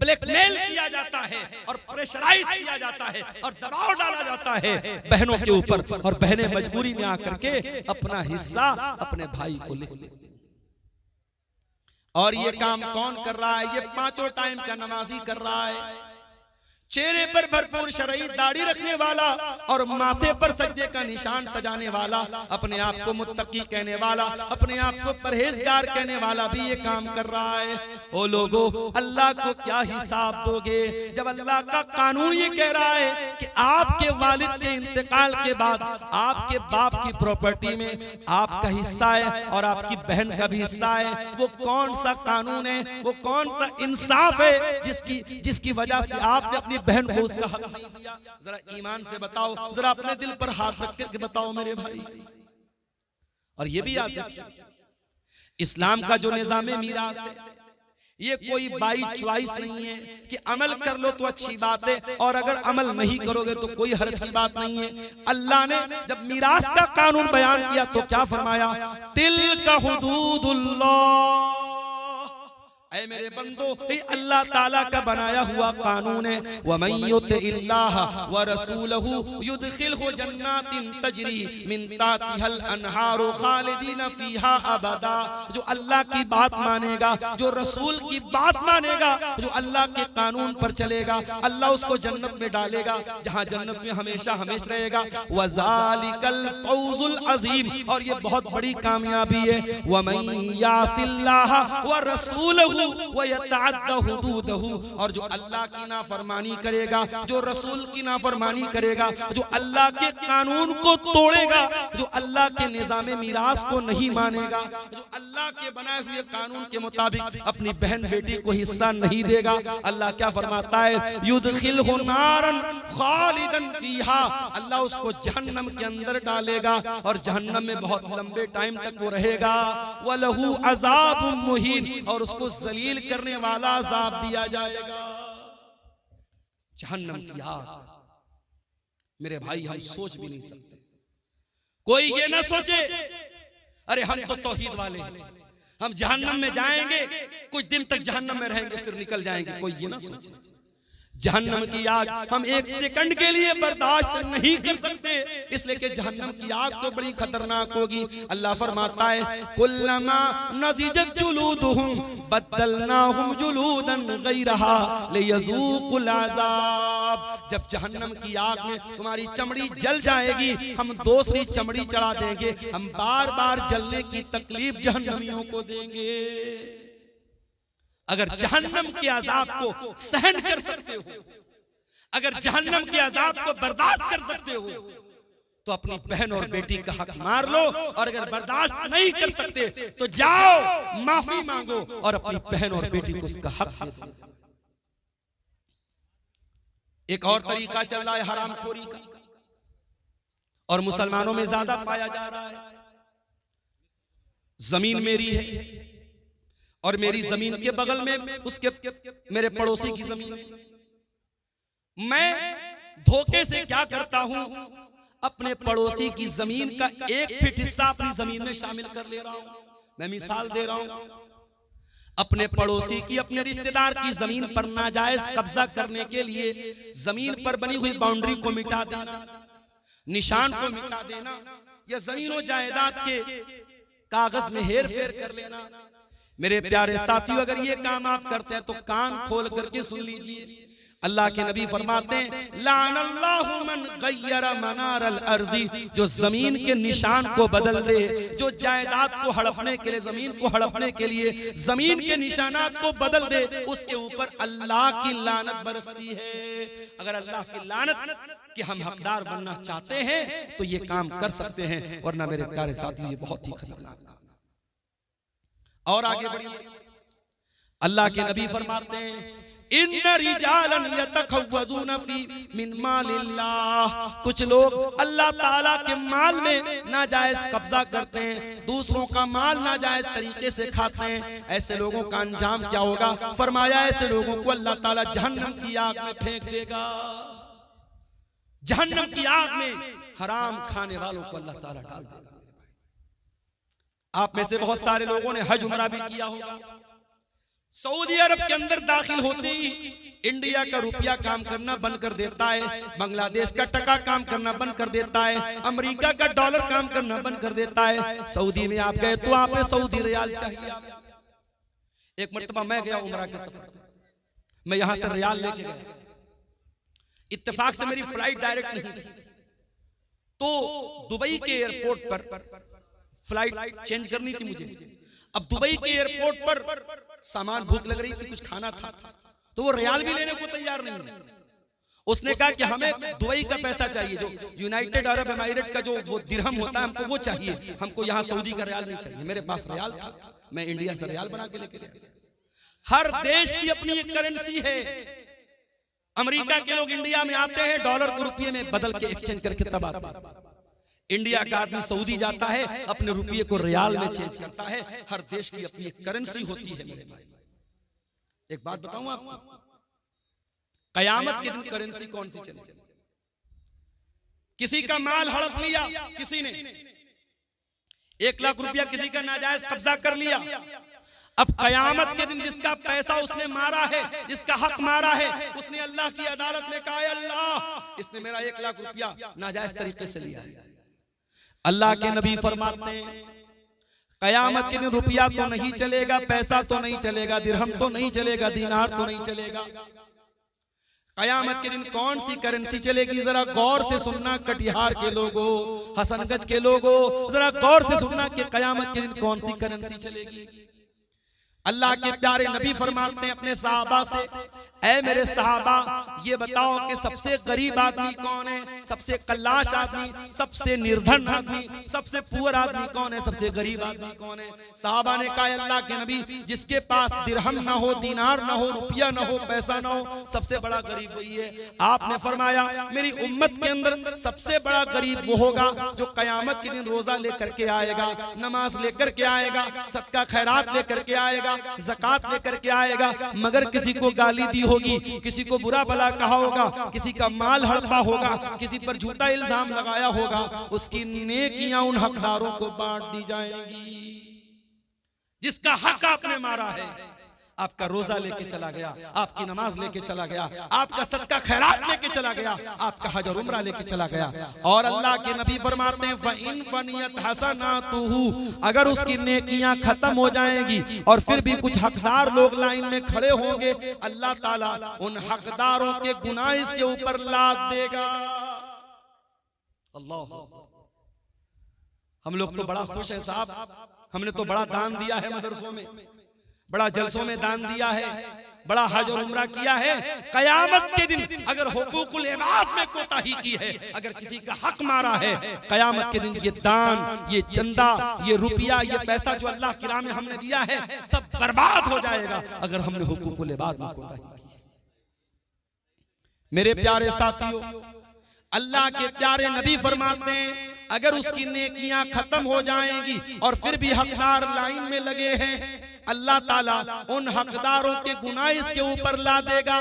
ब्लैकमेल किया जाता है और प्रेशराइज किया जाता है और दबाव डाला जाता है बहनों के ऊपर, और बहनें मजबूरी में आकर के अपना हिस्सा अपने भाई को लिख लेती। और ये काम कौन कर रहा है? ये 5 टाइम का नमाजी कर रहा है, चेहरे पर भरपूर शरई दाढ़ी रखने वाला और माथे पर सजदे का निशान सजाने वाला, अपने आप को मुत्तकी कहने वाला, अपने आप को परहेजगार कहने वाला भी ये काम कर रहा है। ओ लोगों, अल्लाह को क्या हिसाब दोगे जब अल्लाह का कानून ये कह रहा है कि आपके वालिद के इंतकाल के बाद आपके बाप की प्रॉपर्टी में आपका हिस्सा है और आपकी बहन का भी हिस्सा है। वो कौन सा कानून है, वो कौन सा इंसाफ है जिसकी वजह से आपने अपनी बहन को उसका हक नहीं दिया? जरा ईमान से बताओ, जरा अपने दिल पर हाथ रख करके बताओ मेरे भाई। और ये भी याद रखिए, इस्लाम का जो निजाम मीरास है ये कोई बाई चॉइस नहीं है कि अमल कर लो तो अच्छी बात है और अगर अमल नहीं करोगे तो कोई हर्ज की बात नहीं है। अल्लाह ने जब मीरास का कानून बयान किया तो क्या फरमाया? तिल्का हुदूदुल्लाह, ऐ मेरे बंदो, ये अल्लाह ताला का बनाया हुआ कानून है। वमन युतिल्लाह व रसूलहु युदखिलहु जन्नातिन तजरी मिन तातिहल अनहारु खालिदीन फीहा अबदा। जो अल्लाह की बात मानेगा, जो रसूल की बात मानेगा, जो अल्लाह के कानून पर चलेगा, अल्लाह उसको जन्नत में डालेगा जहां जन्नत में हमेशा हमेशा रहेगा। वज़ालिकल फौजुल अज़ीम, और ये बहुत बड़ी कामयाबी है। वमन यासिल्लाह व रसूलहु वयतअद्दा हुदूदहु, और जो अल्लाह की नाफरमानी करेगा, जो रसूल की नाफरमानी करेगा, जो अल्लाह के कानून को तोड़ेगा, जो अल्लाह के निजाम मीरास को नहीं मानेगा, जो अल्लाह के बनाए हुए कानून के मुताबिक अपनी बहन बेटी को हिस्सा नहीं देगा, अल्लाह क्या फरमाता है? युदखिलहु नारन खालिदन फीहा, अल्लाह उसको जहन्नम के अंदर डालेगा और जहन्नम में बहुत लंबे टाइम तक वो रहेगा। वलहु अज़ाबुम मुहीन, और उसको जलील करने वाला अज़ाब दिया जाएगा। जहन्नम की आग, मेरे भाई, हम सोच भी नहीं सकते। कोई ये ना सोचे अरे हम तो तौहीद वाले हैं, हम जहन्नम में जाएंगे, कुछ दिन तक जहन्नम में रहेंगे फिर निकल जाएंगे। कोई ये ना सोचे। जहन्नम की आग हम एक सेकंड के लिए बर्दाश्त नहीं कर सकते, इसलिए कि जहन्नम की आग तो बड़ी खतरनाक होगी। अल्लाह फरमाता है कुल्लमा नज़िजत जुलूदुहुम बद्दलनाहुम जुलूदन गैरहा लियज़ूक़ुल अज़ाब। जब जहन्नम की आग में तुम्हारी चमड़ी जल जाएगी, हम दूसरी चमड़ी चढ़ा देंगे, हम बार बार जलने की तकलीफ जहन्नमियों को देंगे। अगर जहन्नम के अजाब को सहन कर सकते हो, अगर जहन्नम के अजाब को बर्दाश्त कर सकते हो, तो अपनी बहन और बेटी का हक मार लो, और अगर बर्दाश्त नहीं कर सकते तो जाओ माफी मांगो और अपनी बहन और बेटी को उसका हक दे दो। एक और तरीका चल रहा है हरामखोरी का, और मुसलमानों में ज्यादा पाया जा रहा है। जमीन मेरी है और मेरी जमीन के बगल में उसके मेरे पड़ोसी की जमीन है। मैं धोखे से क्या करता हूं, अपने पड़ोसी की जमीन का 1 फीट हिस्सा अपनी जमीन में शामिल कर ले रहा हूं। मैं मिसाल दे रहा हूं, अपने पड़ोसी की, अपने रिश्तेदार की जमीन पर नाजायज कब्जा करने के लिए जमीन पर बनी हुई बाउंड्री को मिटा देना, निशान को मिटा देना, या जमीन और जायदाद के कागज में हेर फेर कर लेना। मेरे प्यारे साथियों, अगर ये काम आप करते हैं तो कान खोल करके सुन लीजिए। अल्लाह के नबी फरमाते हैं लानल्लाहु मन गय्यरा मनारल अर्ज़ी, जो जमीन के निशान को बदल दे, जो जायदाद को हड़पने के लिए, जमीन को हड़पने के लिए जमीन के निशानात को बदल दे, उसके ऊपर अल्लाह की लानत बरसती है। अगर अल्लाह की लानत कि हम हकदार बनना चाहते हैं तो ये काम कर सकते हैं, वरना मेरे प्यारे साथियों ये बहुत ही खतरनाक काम। और आगे बढ़िए, अल्लाह के नबी फरमाते हैं इन्ना रिजालन यतखव्वज़ून फी मिन मालिल्लाह, कुछ लोग अल्लाह ताला के माल में नाजायज कब्जा करते हैं, दूसरों का माल नाजायज तरीके से खाते हैं। ऐसे लोगों का अंजाम क्या होगा? फरमाया ऐसे लोगों को अल्लाह ताला जहन्नम की आग में फेंक देगा। जहन्नम की आग में हराम खाने वालों को अल्लाह ताला डाल देगा। आप में से बहुत सारे लोगों ने हज उमरा भी किया होगा। सऊदी अरब के अंदर दाखिल होते ही इंडिया का रुपया काम करना बंद कर देता है, बांग्लादेश का टका काम करना बंद कर देता है, अमेरिका का डॉलर काम करना बंद कर देता है। सऊदी में आप गए तो आप सऊदी रियाल चाहिए। एक मरतबा मैं गया उमरा के सफर, मैं यहां से रियाल लेके गया, इत्तेफाक से मेरी फ्लाइट डायरेक्ट नहीं थी, तो दुबई के एयरपोर्ट पर फ्लाइट चेंज करनी थी मुझे। अब दुबई के एयरपोर्ट पर सामान, भूख लग रही थी, कुछ खाना था, तो वो रियाल भी लेने को तैयार नहीं है। उसने कहा कि हमें दुबई का पैसा चाहिए, जो यूनाइटेड अरब एमिरेट का जो वो दिरहम होता है, हमको वो चाहिए, हमको यहाँ सऊदी का रियाल नहीं चाहिए। मेरे पास रियाल था, मैं इंडिया से रियाल बना के लेके गया। हर देश की अपनी एक करेंसी है। अमेरिका के लोग इंडिया में आते हैं, डॉलर को रुपये में बदल के एक्सचेंज करके तब आते हैं। इंडिया का आदमी सऊदी जाता है, अपने रुपये को रियाल में चेंज करता है। हर देश की अपनी एक करेंसी होती है मेरे भाई। एक बात बताऊं आपको, कयामत के दिन करेंसी कौन सी चलेगी? किसी का माल हड़प लिया किसी ने, 1 लाख रुपया किसी का नाजायज कब्जा कर लिया। अब कयामत के दिन जिसका पैसा उसने मारा है, जिसका हक मारा है, उसने अल्लाह की अदालत में कहा, अल्लाह इसने मेरा 1 लाख रुपया नाजायज तरीके से लिया है। अल्लाह के नबी फरमाते हैं कयामत के दिन रुपया तो नहीं चलेगा, पैसा तो नहीं चलेगा, दिरहम तो नहीं चलेगा, दीनार तो नहीं चलेगा। कयामत के दिन कौन सी करेंसी चलेगी? जरा गौर से सुनना कटिहार के लोगों, हसनगंज के लोगों, जरा गौर से सुनना कि कयामत के दिन कौन सी करेंसी चलेगी। अल्लाह के प्यारे नबी फरमाते हैं अपने सहाबा से, ऐ मेरे सहाबा ये बताओ कि सबसे गरीब आदमी कौन है, सबसे कल्लाश आदमी, सबसे निर्धन आदमी, सबसे पुअर आदमी कौन है, सबसे गरीब आदमी कौन है? सहाबा ने कहा अल्लाह के नबी जिसके पास दिरहम ना हो, दीनार ना हो, रुपया ना हो, पैसा ना हो, सबसे बड़ा गरीब वही है। आपने फरमाया मेरी उम्मत के अंदर सबसे बड़ा गरीब वो होगा जो कयामत के दिन रोजा लेकर के आएगा, नमाज लेकर के आएगा, सदका खैरात लेकर के आएगा, ज़कात लेकर के आएगा, मगर किसी को गाली दी होगी, किसी को बुरा भला कहा होगा, किसी का माल हड़पा होगा, किसी पर झूठा इल्जाम लगाया होगा, उसकी नेकियां उन हकदारों को बांट दी जाएंगी। जिसका हक आपने मारा है, आपका रोजा लेके चला गया, आपकी नमाज लेके चला गया, आपका सदका खैरात लेके चला गया, आपका हज और उम्रा लेके चला गया। और अल्लाह के नबी फरमाते हैं फ़इन फ़नियत हसनातुहु, अगर उसकी नेकियां खत्म हो जाएंगी और फिर भी कुछ हकदार लोग लाइन में खड़े होंगे, अल्लाह ताला उन हकदारों के गुनाह इसके ऊपर लाद देगा। अल्लाह, हम लोग तो बड़ा खुश हैं साहब, हमने तो बड़ा दान दिया है मदरसों में, बड़ा जलसों में दान दिया है, बड़ा हज और उम्रा किया है। कयामत के दिन अगर हुकूकुल इबाद में कोताही की है, अगर किसी का हक मारा है, कयामत के दिन ये दान, ये चंदा, ये रुपया, ये पैसा जो अल्लाह की राह में हमने दिया है, सब बर्बाद हो जाएगा अगर हमने हुकूकुल इबाद में कोताही की। मेरे प्यारे साथियों, अल्लाह के प्यारे नबी फरमाते हैं अगर उसकी नेकियां खत्म हो जाएंगी और फिर भी हकदार लाइन में लगे हैं, अल्लाह ताला उन हकदारों के गुनाह इसके ऊपर ला देगा।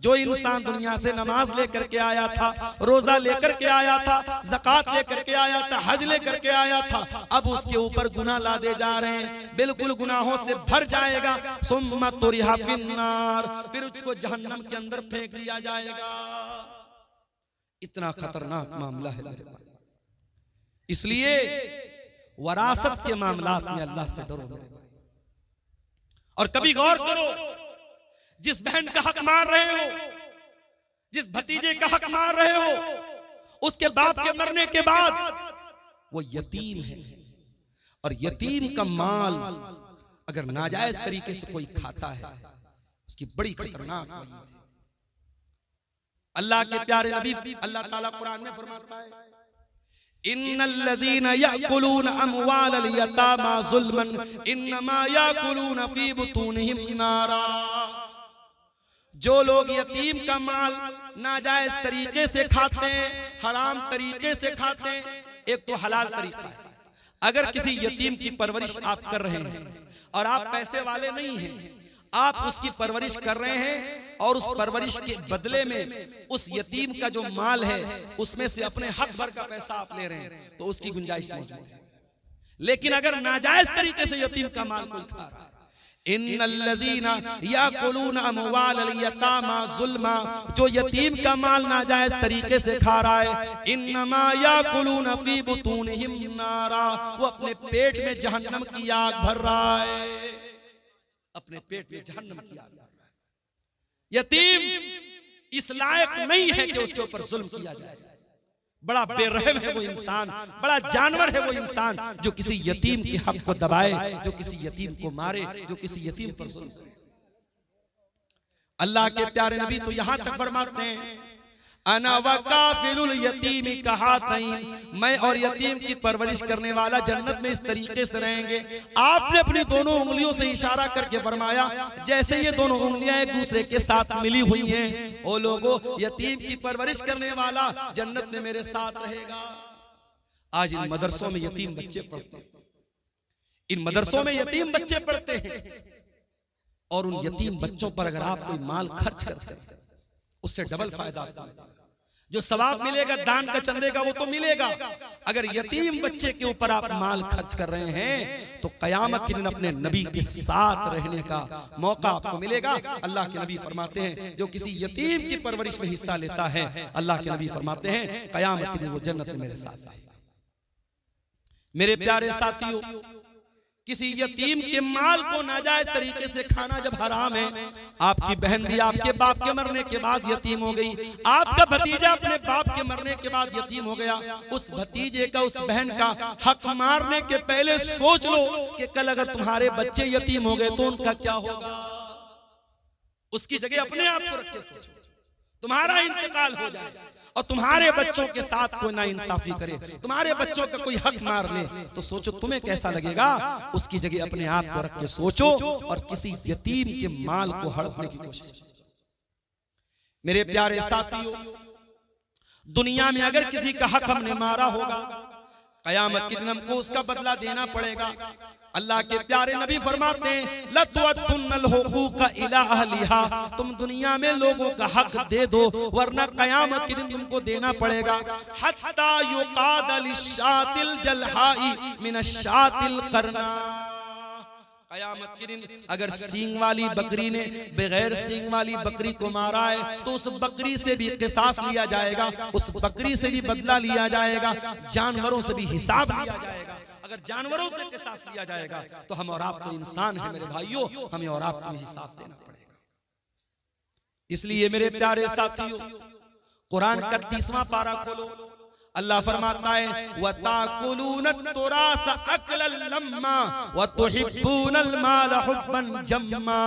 जो इंसान दुनिया से नमाज लेकर के आया था, रोजा लेकर के आया था, ज़कात लेकर के आया था, हज लेकर के आया था, अब उसके ऊपर गुनाह लादे जा रहे हैं, बिल्कुल गुनाहों से भर जाएगा। सुम्मा तुरिहा फिन्नार, फिर उसको जहन्नम के अंदर फेंक दिया जाएगा। इतना खतरनाक मामला है मेरे भाई। इसलिए वरासत के मामलात में अल्लाह से डरो मेरे भाई। और कभी गौर करो, जिस बहन का हक मार रहे हो, जिस भतीजे का हक मार रहे हो, उसके बाप के मरने के बाद वो यतीम है, और यतीम का माल अगर नाजायज तरीके से कोई खाता है, उसकी बड़ी खतरनाक वईद है। अल्लाह के प्यारे नबी अल्लाह ताला कुरान में फरमाता है इन्नल्लज़ीना याकुलून अमवालल यतामा ज़ुल्मन इन्नमा याकुलून फी बुतूनिहिम नारा। जो लोग यतीम का माल नाजायज तरीके से खाते हैं, हराम तरीके से खाते हैं, एक तो हलाल तरीका है। अगर किसी यतीम की परवरिश आप कर रहे हैं और आप पैसे वाले नहीं हैं, आप उसकी परवरिश कर रहे हैं और उस परवरिश के बदले में उस यतीम का जो माल है उसमें से अपने हक भर का पैसा आप ले रहे हैं, तो उसकी गुंजाइश मौजूद है। लेकिन अगर नाजायज तरीके से यतीम का माल कोई खा रहा है, इन्नल्लज़ीना याकुलून अमवालल यतामा ज़ुल्मा, जो यतीम का माल नाजायज तरीके से खा रहा है, इन्नमा याकुलून फी बुतूनिहिम नारा, वो अपने पेट में जहन्नम की आग भर रहा है, अपने पेट में जहन्नम की आग। यतीम इस लायक नहीं है कि उसके ऊपर जुल्म किया जाए। बड़ा बेरहम है वो इंसान, बड़ा जानवर है वो इंसान जो किसी यतीम के हक को दबाए, जो किसी यतीम को मारे, जो किसी यतीम पर जुल्म करे। अल्लाह के प्यारे नबी तो यहां तक फरमाते हैं, अना वकाफिलुल यतीम कहातैन, मैं और यतीम की परवरिश करने वाला जन्नत में इस तरीके से रहेंगे। आपने अपनी दोनों उंगलियों से इशारा करके फरमाया जैसे ये दोनों उंगलियां एक दूसरे के साथ मिली हुई हैं। ओ लोगों, यतीम की परवरिश करने वाला जन्नत में मेरे साथ रहेगा। आज इन मदरसों में यतीम बच्चे पढ़ते हैं, इन मदरसों में यतीम बच्चे पढ़ते हैं, और उन यतीम बच्चों पर अगर आप कोई माल खर्च करते हैं उससे डबल फायदा आपको मिलेगा। जो सवाब मिलेगा दान का चंदे का वो तो मिलेगा, अगर यतीम बच्चे के ऊपर आप माल खर्च कर रहे हैं तो कयामत के दिन अपने नबी के साथ रहने का मौका आपको मिलेगा। अल्लाह के नबी फरमाते हैं जो किसी यतीम की परवरिश में हिस्सा लेता है, अल्लाह के नबी फरमाते हैं कयामत के दिन वो जन्नत में मेरे साथ रहेगा। मेरे प्यारे साथियों, किसी यतीम के माल को नाजायज तरीके से खाना जब हराम है, आपकी बहन भी आपके बाप के मरने के बाद यतीम हो गई, आपका भतीजा अपने बाप के मरने के बाद यतीम हो गया, उस भतीजे का, उस बहन का हक मारने के पहले सोच लो कि कल अगर तुम्हारे बच्चे यतीम हो गए तो उनका क्या होगा। उसकी जगह अपने आप को रख के सोचो, तुम्हारा इंतकाल हो जाए और तुम्हारे बच्चों के साथ कोई ना इंसाफी करे, तुम्हारे बच्चों का कोई हक मार ले, तो सोचो तुम्हें कैसा लगेगा। उसकी जगह अपने आप को रख के सोचो और किसी यतीम के माल को हड़पने की कोशिश। मेरे प्यारे साथियों, दुनिया में अगर किसी का हक हमने मारा होगा, कयामत के दिन हमको उसका बदला देना पड़ेगा। अल्लाह के प्यारे नबी फरमाते हैं लतुअद्दुन्नल हुकूका इला अहलिहा, तुम दुनिया में लोगों का हक दे दो वरना कयामत के दिन तुमको देना पड़ेगा। हत्ता युकाद लिशातिल जलहाई मिनशातिल करना, कयामत के दिन अगर सींग वाली बकरी ने बगैर सींग वाली बकरी को मारा है तो उस बकरी से भी किसास लिया जाएगा, उस बकरी से भी बदला लिया जाएगा, जानवरों से भी हिसाब लिया जाएगा। अगर जानवरों से किसास लिया जाएगा तो हम और आप तो इंसान हैं मेरे भाइयों, हमें और आपको भी हिसाब देना पड़ेगा। इसलिए मेरे प्यारे साथियों, कुरान का 30वां पारा खोलो, अल्लाह फरमाता है वताकुलूनत तुरास अकलन लम्मा वतुहिब्बूनल माल हुब्बन जम्मा।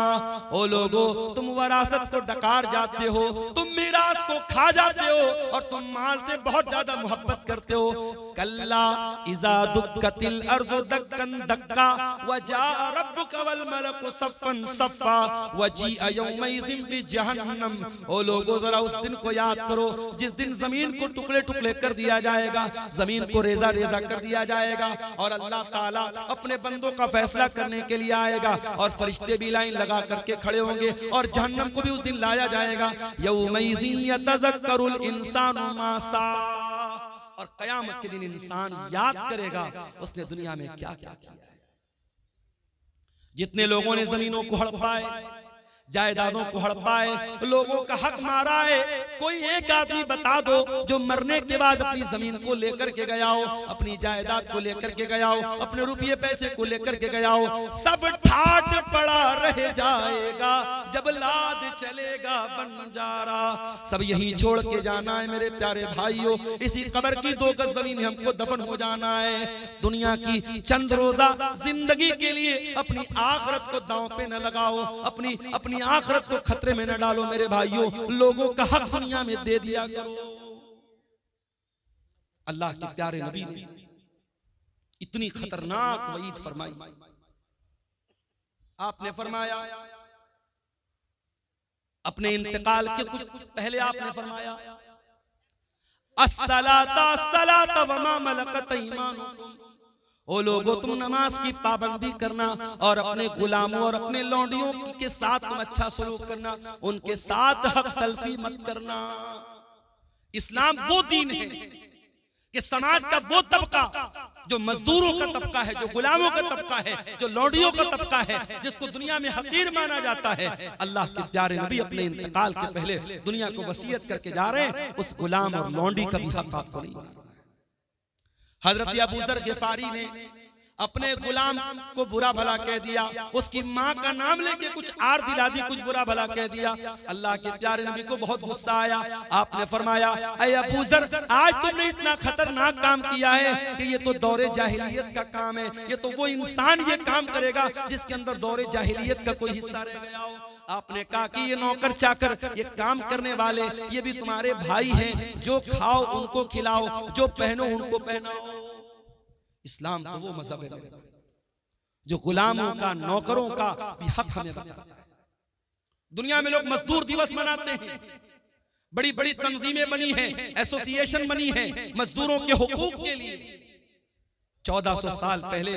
ओ लोगो, तुम वरासत को डकार जाते हो, तुम मीरास को खा जाते हो और तुम माल से बहुत ज्यादा मोहब्बत करते हो। कल्ला इज़ा दुक्कतिल अर्ज़ु दक्कन दक्का वजा रब्बुका वल मलकु सफ़्फ़न सफ़्फ़ा वजीअ यौमइज़िन बिजहन्नम। ओ लोगो, जरा उस दिन को याद करो जिस दिन जमीन को टुकड़े टुकड़े कर दिया जाएगा, जमीन को रेजा रेजा कर दिया जाएगा और अल्लाह ताला अपने बंदों का फैसला करने के लिए आएगा और फरिश्ते भी लाइन लगा करके खड़े होंगे और जहन्नम को भी उस दिन लाया जाएगा। यौमइज़िन यतज़क्करुल इंसानु मा सा, और कयामत के दिन इंसान याद करेगा उसने दुनिया में क्या क्या किया है। जितने लोगों ने जमीनों को हड़पाए, जायदादों को हड़पाए, लोगों का हक मारा है, कोई एक आदमी बता दो जो मरने के बाद अपनी जमीन को लेकर के गया हो, अपनी जायदाद को लेकर के गया हो, अपने रुपये पैसे को लेकर के गया हो, सब ठाट पड़ा रह जाएगा जब लाद चलेगा बंजारा। सब यही छोड़ के जाना है मेरे प्यारे भाइयों, इसी कब्र की 2 गज जमीन हमको दफन हो जाना है। दुनिया की चंद रोजा जिंदगी के लिए अपनी आखिरत को दांव पे न लगाओ, अपनी आखिरत को खतरे में न डालो मेरे भाइयों। लोगों का हक दुनिया में दे दिया करो। अल्लाह के प्यारे नबी ने इतनी खतरनाक वईद फरमाई। आपने फरमाया अपने इंतकाल के कुछ पहले आपने फरमाया अस्सलाता सलाता वमा मलकत ईमानुकुम। ओ लोगो, तुम नमाज की पाबंदी करना और अपने गुलामों और अपने लौंडियों के साथ तुम अच्छा सलूक करना, उनके साथ हक तलफी मत करना। इस्लाम वो दीन है कि समाज का वो तबका जो मजदूरों का तबका है, जो गुलामों का तबका है, जो लौंडियों का तबका है, जिसको दुनिया में हकीर माना जाता है, अल्लाह के प्यारे नबी अपने इंतकाल के पहले दुनिया को वसीयत करके जा रहे हैं, उस गुलाम और लौंडी का भी हक आपको नहीं माना। हजरत अबू ज़र ग़िफ़ारी ने अपने गुलाम को बुरा भला कह दिया, उसकी माँ का नाम लेके कुछ आर दिला दी, कुछ बुरा भला कह दिया। अल्लाह के प्यारे नबी को बहुत गुस्सा आया। आपने फरमाया, ऐ अबू ज़र, आज तुमने इतना खतरनाक काम किया है कि ये तो दौरे जाहिलियत का काम है। ये तो वो इंसान ये काम करेगा जिसके अंदर दौरे जाहिलियत का कोई हिस्सा रह गया हो। आपने कहा कि ये नौकर चाकर, ये काम करने वाले, ये भी तुम्हारे भाई हैं। जो खाओ उनको खिलाओ, जो पहनो उनको पहनाओ। इस्लाम तो वो मजहब है जो गुलामों का, नौकरों का भी हक हमें बताता है। दुनिया में लोग मजदूर दिवस मनाते हैं, बड़ी बड़ी तंजीमें बनी हैं, एसोसिएशन बनी हैं मजदूरों के हुकूक के लिए। 1400 साल पहले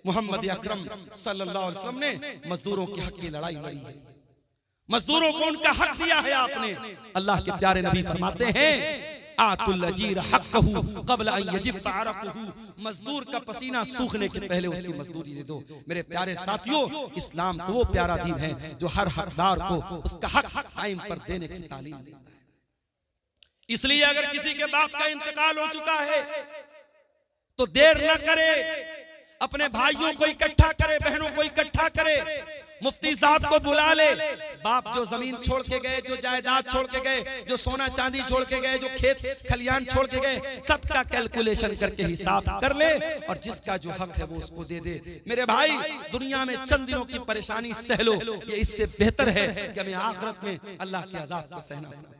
मोहम्मद अकरम सल्लल्लाहु अलैहि वसल्लम ने मजदूरों के हक की लड़ाई लड़ी है। मजदूरों को उनका हक दिया है आपने। अल्लाह के प्यारे नबी फरमाते हैं, आतुल अजीर हक़्क़हु क़ब्ल अन यजिफ़ अरक़हु, मजदूर का पसीना सूखने के पहले उसकी मजदूरी दे दो। मेरे प्यारे साथियों, इस्लाम तो वो प्यारा दीन है जो हर हकदार को उसका हक टाइम पर देने की तालीम देता है। इसलिए अगर किसी के बाप का इंतकाल हो चुका है तो देर न करे, अपने भाइयों को इकट्ठा करे, बहनों को इकट्ठा करे, मुफ्ती साहब को बुला ले। बाप जो जमीन छोड़ के गए, जो जायदाद छोड़ के गए, जो सोना चांदी छोड़ के गए, जो खेत खलियान छोड़ के गए, सबका कैलकुलेशन करके हिसाब कर ले और जिसका जो हक है वो उसको दे दे। मेरे भाई, दुनिया में चंद दिनों की परेशानी सह लो, ये इससे बेहतर है कि हमें आखिरत में अल्लाह के अजाब को सहना पड़े।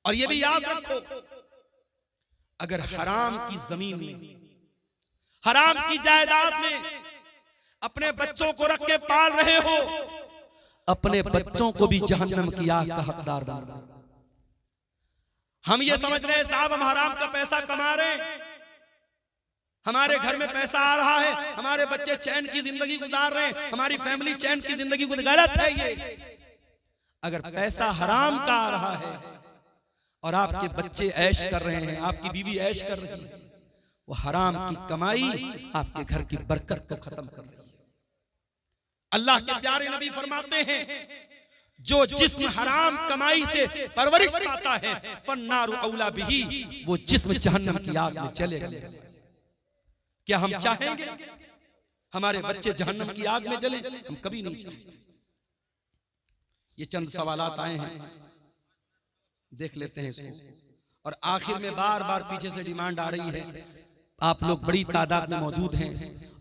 और ये भी याद रखो, अगर हराम की जमीन में, हराम की जायदाद में अपने बच्चों को रख के पाल रहे हो, अपने बच्चों को भी जहन्नम की आग का हकदार बना रहे हो। हम ये समझ रहे हैं साहब हम हराम का पैसा कमा रहे हैं, हमारे घर में पैसा आ रहा है, हमारे बच्चे चैन की जिंदगी गुजार रहे हैं, हमारी फैमिली चैन की जिंदगी गुजार। गलत है ये। अगर पैसा हराम का आ रहा है और आपके बच्चे ऐश कर रहे हैं, आपकी बीवी ऐश कर रही है, वो हराम की कमाई आपके घर की बरकत को खत्म कर रही है। अल्लाह के प्यारे नबी फरमाते हैं, जो जिस्म हराम कमाई से परवरिश पाता है, फन्नारु औला बिही, वो जिस्म जहन्नम की आग में चलेगा। क्या हम चाहेंगे हमारे बच्चे जहन्नम की आग में जले? हम कभी नहीं चाहेंगे। ये चंद सवालात आए हैं, देख लेते हैं इसको। और आखिर में बार बार पीछे से डिमांड आ रही है, आप लोग बड़ी तादाद में मौजूद हैं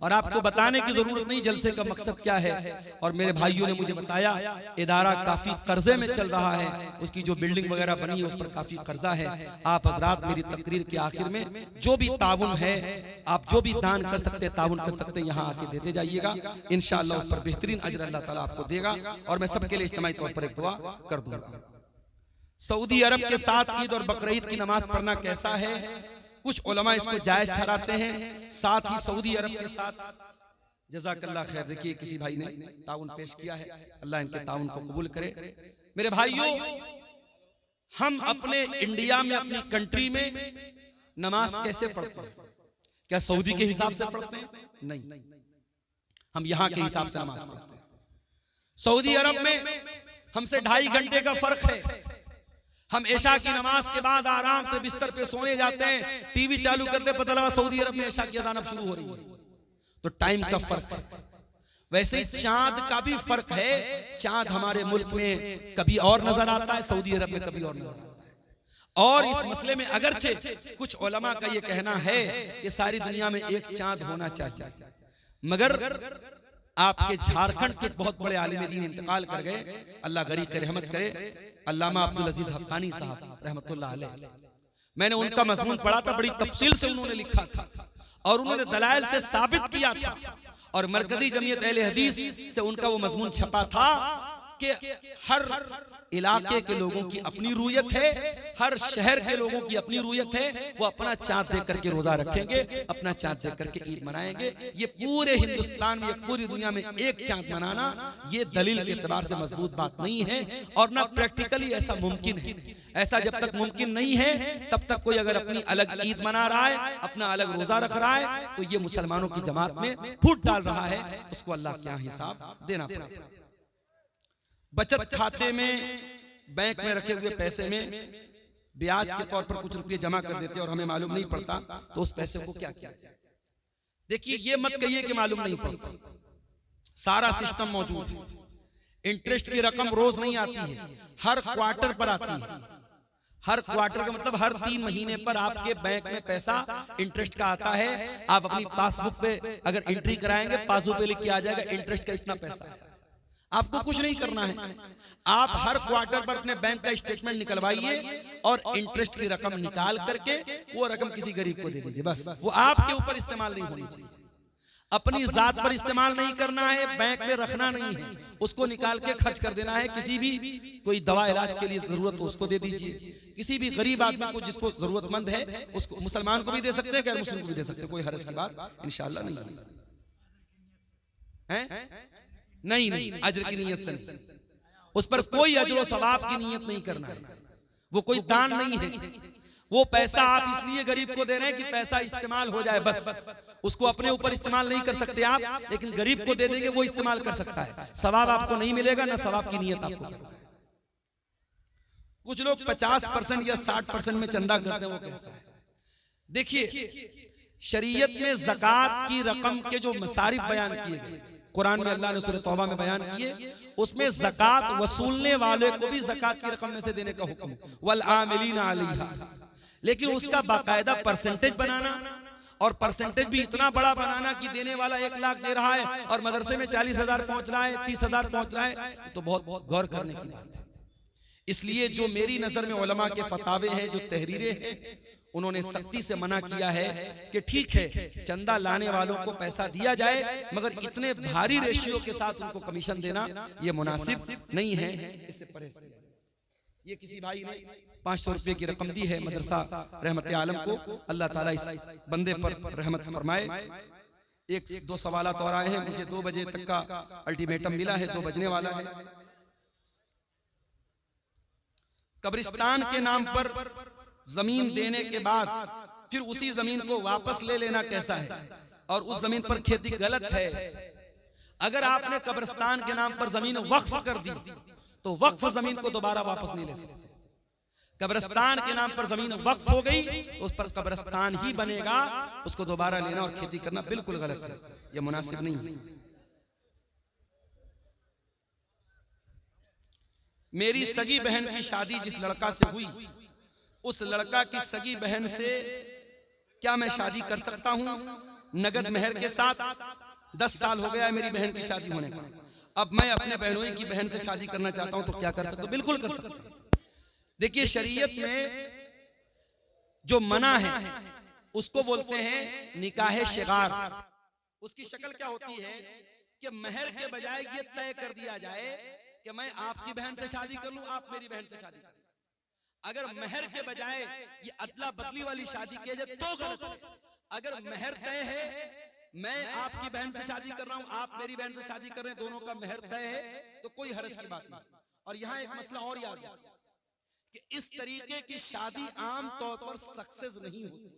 और आपको बताने की जरूरत नहीं जलसे का मकसद क्या है। और मेरे भाइयों ने मुझे बताया इदारा काफी कर्जे में चल रहा है, उसकी जो बिल्डिंग वगैरह बनी है उस पर काफी कर्जा है। आप हजरात मेरी तकरीर के आखिर में जो भी ताउन है, आप जो भी दान कर सकते हैं, ताउन कर सकते हैं, यहाँ आके देते जाइएगा। इंशाअल्लाह उस पर बेहतरीन अजर अल्लाह ताला आपको देगा। और मैं सबके लिए इज्तिमाई तौर पर एक दुआ कर दूंगा। सऊदी अरब के साथ ईद और बकरीद की नमाज पढ़ना कैसा है? कुछ उलमा इसको जायज ठहराते हैं, साथ ही सऊदी अरब के साथ जज़ाकल्लाह खैर। देखिए किसी भाई ने ताउन पेश किया है, अल्लाह इनके ताउन को कबूल करे। मेरे भाइयों, हम अपने इंडिया में, अपनी कंट्री में नमाज कैसे पढ़ते हैं? क्या सऊदी के हिसाब से पढ़ते हैं? नहीं, हम यहाँ के हिसाब से नमाज पढ़ते हैं। सऊदी अरब में हमसे 2.5 घंटे का फर्क है। हम ऐशा की नमाज के बाद आराम से बिस्तर पे सोने जाते हैं, टीवी चालू करते पता लगा सऊदी अरब में ऐशा की अज़ान अब शुरू हो रही है। तो टाइम का फर्क है। वैसे ही चांद का भी फर्क है। चांद हमारे मुल्क में कभी और नजर आता है, सऊदी अरब में कभी और नजर आता है। और इस मसले में अगरचे कुछ उलमा का ये कहना है कि सारी दुनिया में एक चांद होना चाहिए, मगर आपके झारखंड के बहुत बड़े आलिम दीन इंतकाल कर गए, अल्लाह गरीब की रहमत करे, अल्लामा अब्दुल अजीज हक्कानी साहब रहमतुल्लाह अलैह। मैंने उनका मजमून पढ़ा था, बड़ी तफसील से उन्होंने लिखा था और उन्होंने दलाइल से साबित किया था। और मरकजी जमीयत अहले हदीस से उनका वो मजमून छपा था कि हर इलाके के लोगों की अपनी रूयत है, हर शहर के लोगों की अपनी रूयत है। वो अपना चांद देख करके रोजा रखेंगे, अपना चांद देख करके ईद मनाएंगे। ये पूरे हिंदुस्तान में, पूरी दुनिया में एक चांद मनाना ये दलील के एतबार से मजबूत बात नहीं है और ना प्रैक्टिकली ऐसा मुमकिन है। ऐसा जब तक मुमकिन नहीं है तब तक कोई अगर अपनी अलग ईद मना रहा है, अपना अलग रोजा रख रहा है, तो ये मुसलमानों की जमात में फूट डाल रहा है। उसको अल्लाह के यहाँ हिसाब देना पड़ेगा। बचत खाते में, बैंक में रखे हुए पैसे में ब्याज के तौर पर कुछ रुपए जमा कर देते और हमें मालूम नहीं पड़ता, तो उस पैसे को क्या किया जाए? देखिए ये मत कहिए कि मालूम नहीं पड़ता, सारा सिस्टम मौजूद है। इंटरेस्ट की रकम रोज नहीं आती है, हर क्वार्टर पर आती है। हर क्वार्टर का मतलब हर 3 महीने पर आपके बैंक में पैसा इंटरेस्ट का आता है। आप अपनी पासबुक पे अगर एंट्री कराएंगे, पासबुक पे लिख के आ जाएगा इंटरेस्ट का इतना पैसा है। आपको कुछ नहीं करना है, आप हर क्वार्टर पर अपने बैंक का स्टेटमेंट निकलवाइए और इंटरेस्ट की रकम निकाल करके वो रकम किसी गरीब को दे दीजिए, बस। वो आपके ऊपर इस्तेमाल नहीं होनी चाहिए, अपनी जात पर इस्तेमाल नहीं करना है, बैंक में रखना नहीं है, उसको निकाल के खर्च कर देना है। किसी भी कोई दवा इलाज के लिए जरूरत हो उसको दे दीजिए, किसी भी गरीब आदमी को जिसको जरूरतमंद है उसको, मुसलमान को भी दे सकते हैं, गैर मुस्लिम को भी दे सकते हैं, कोई हर्ज की बात इंशाअल्लाह नहीं है। नहीं नहीं, अजर की नीयत से नहीं, उस पर कोई अजर सवाब की नीयत नहीं करना है, वो कोई दान नहीं है। वो पैसा आप इसलिए गरीब को दे रहे हैं कि पैसा इस्तेमाल हो जाए, बस। उसको अपने ऊपर इस्तेमाल नहीं कर सकते आप, लेकिन गरीब को दे देंगे वो इस्तेमाल कर सकता है। सवाब आपको नहीं मिलेगा, ना सवाब की नीयत आपको। कुछ लोग 50% या 60% में चंदा करते हैं, वो कैसा है? देखिए शरीयत में ज़कात की रकम के जो मसारिफ बयान किए गए कुरान में, अल्लाह ने सूरह तौबा में बयान किए, उसमें ज़कात वसूलने वाले को भी ज़कात की रकम में से देने का हुक्म, वल आमिलीना अलैहा। लेकिन उसका बाकायदा परसेंटेज बनाना, और परसेंटेज भी इतना बड़ा बनाना कि देने वाला 1 लाख दे रहा है और मदरसे में 40,000 पहुंच रहा है, 30,000 पहुंच रहा है, तो बहुत गौर करने की बात है। इसलिए जो मेरी नजर में उलमा के फतावे हैं, जो तहरीरें हैं, उन्होंने सख्ती से मना किया है कि ठीक है चंदा लाने वालों को पैसा दिया जाए, मगर इतने भारी रेशियो के साथ उनको कमीशन देना ये मुनासिब नहीं है, इससे परहेज किया जाए। ये किसी भाई ने 500 रुपए की रकम दी है मदरसा रहमत आलम को, अल्लाह ताला इस बंदे पर रहमत फरमाए। 1-2 सवालात और आए हैं, मुझे 2 बजे तक का अल्टीमेटम मिला है, 2 बजने वाला है। कब्रिस्तान के नाम पर जमीन देने के बाद फिर उसी जमीन को वापस ले लेना कैसा है, और उस जमीन पर खेती गलत है। अगर आपने कब्रिस्तान के नाम पर जमीन वक्फ कर दी तो वक्फ जमीन को दोबारा वापस नहीं ले सकते। कब्रिस्तान के नाम पर जमीन वक्फ हो गई तो उस पर कब्रिस्तान ही बनेगा, उसको दोबारा लेना और खेती करना बिल्कुल गलत है, यह मुनासिब नहीं है। मेरी सगी बहन की शादी जिस लड़का से हुई, उस लड़का की सगी बहन से क्या मैं शादी कर सकता हूं नगद मेहर के साथ? 10 साल हो गया मेरी बहन की शादी होने का, अब मैं अपने बहनों की बहन से शादी करना चाहता हूं, तो क्या कर सकता हूं? बिल्कुल कर सकता हूं। देखिए शरीयत में जो मना है उसको बोलते हैं निकाह शिगार। उसकी शक्ल क्या होती है कि महर के बजाय ये तय कर दिया जाए कि मैं आपकी बहन से शादी कर लूं, आप मेरी बहन से शादी कर। अगर महर के बजाय ये अदला बदली वाली शादी की जाए तो गलत है। अगर महर तय है, मैं आपकी बहन से शादी कर रहा हूं, आप मेरी बहन से शादी कर रहे हैं, दोनों का महर तय है, तो कोई हर्ज की बात नहीं। और यहां एक मसला और याद रखिए कि इस तरीके की शादी आम तौर पर सक्सेस नहीं होती,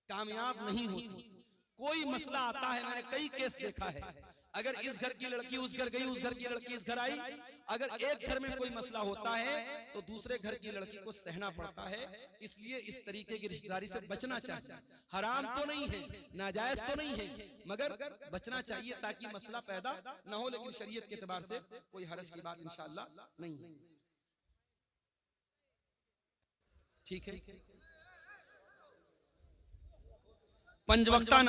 कामयाब नहीं होती। कोई मसला आता है, मैंने कई केस देखा है, अगर इस घर की लड़की उस घर गई, उस घर की लड़की इस घर आई, अगर एक घर में कोई मसला होता है तो दूसरे घर की लड़की को सहना पड़ता है। इसलिए इस तरीके की रिश्तेदारी से बचना चाहिए। हराम तो नहीं है, नाजायज तो नहीं है, मगर बचना चाहिए ताकि मसला पैदा ना हो। लेकिन शरीयत के एतबार से कोई हरज की बात इंशाअल्लाह नहीं है। ठीक है, 5 वक्ता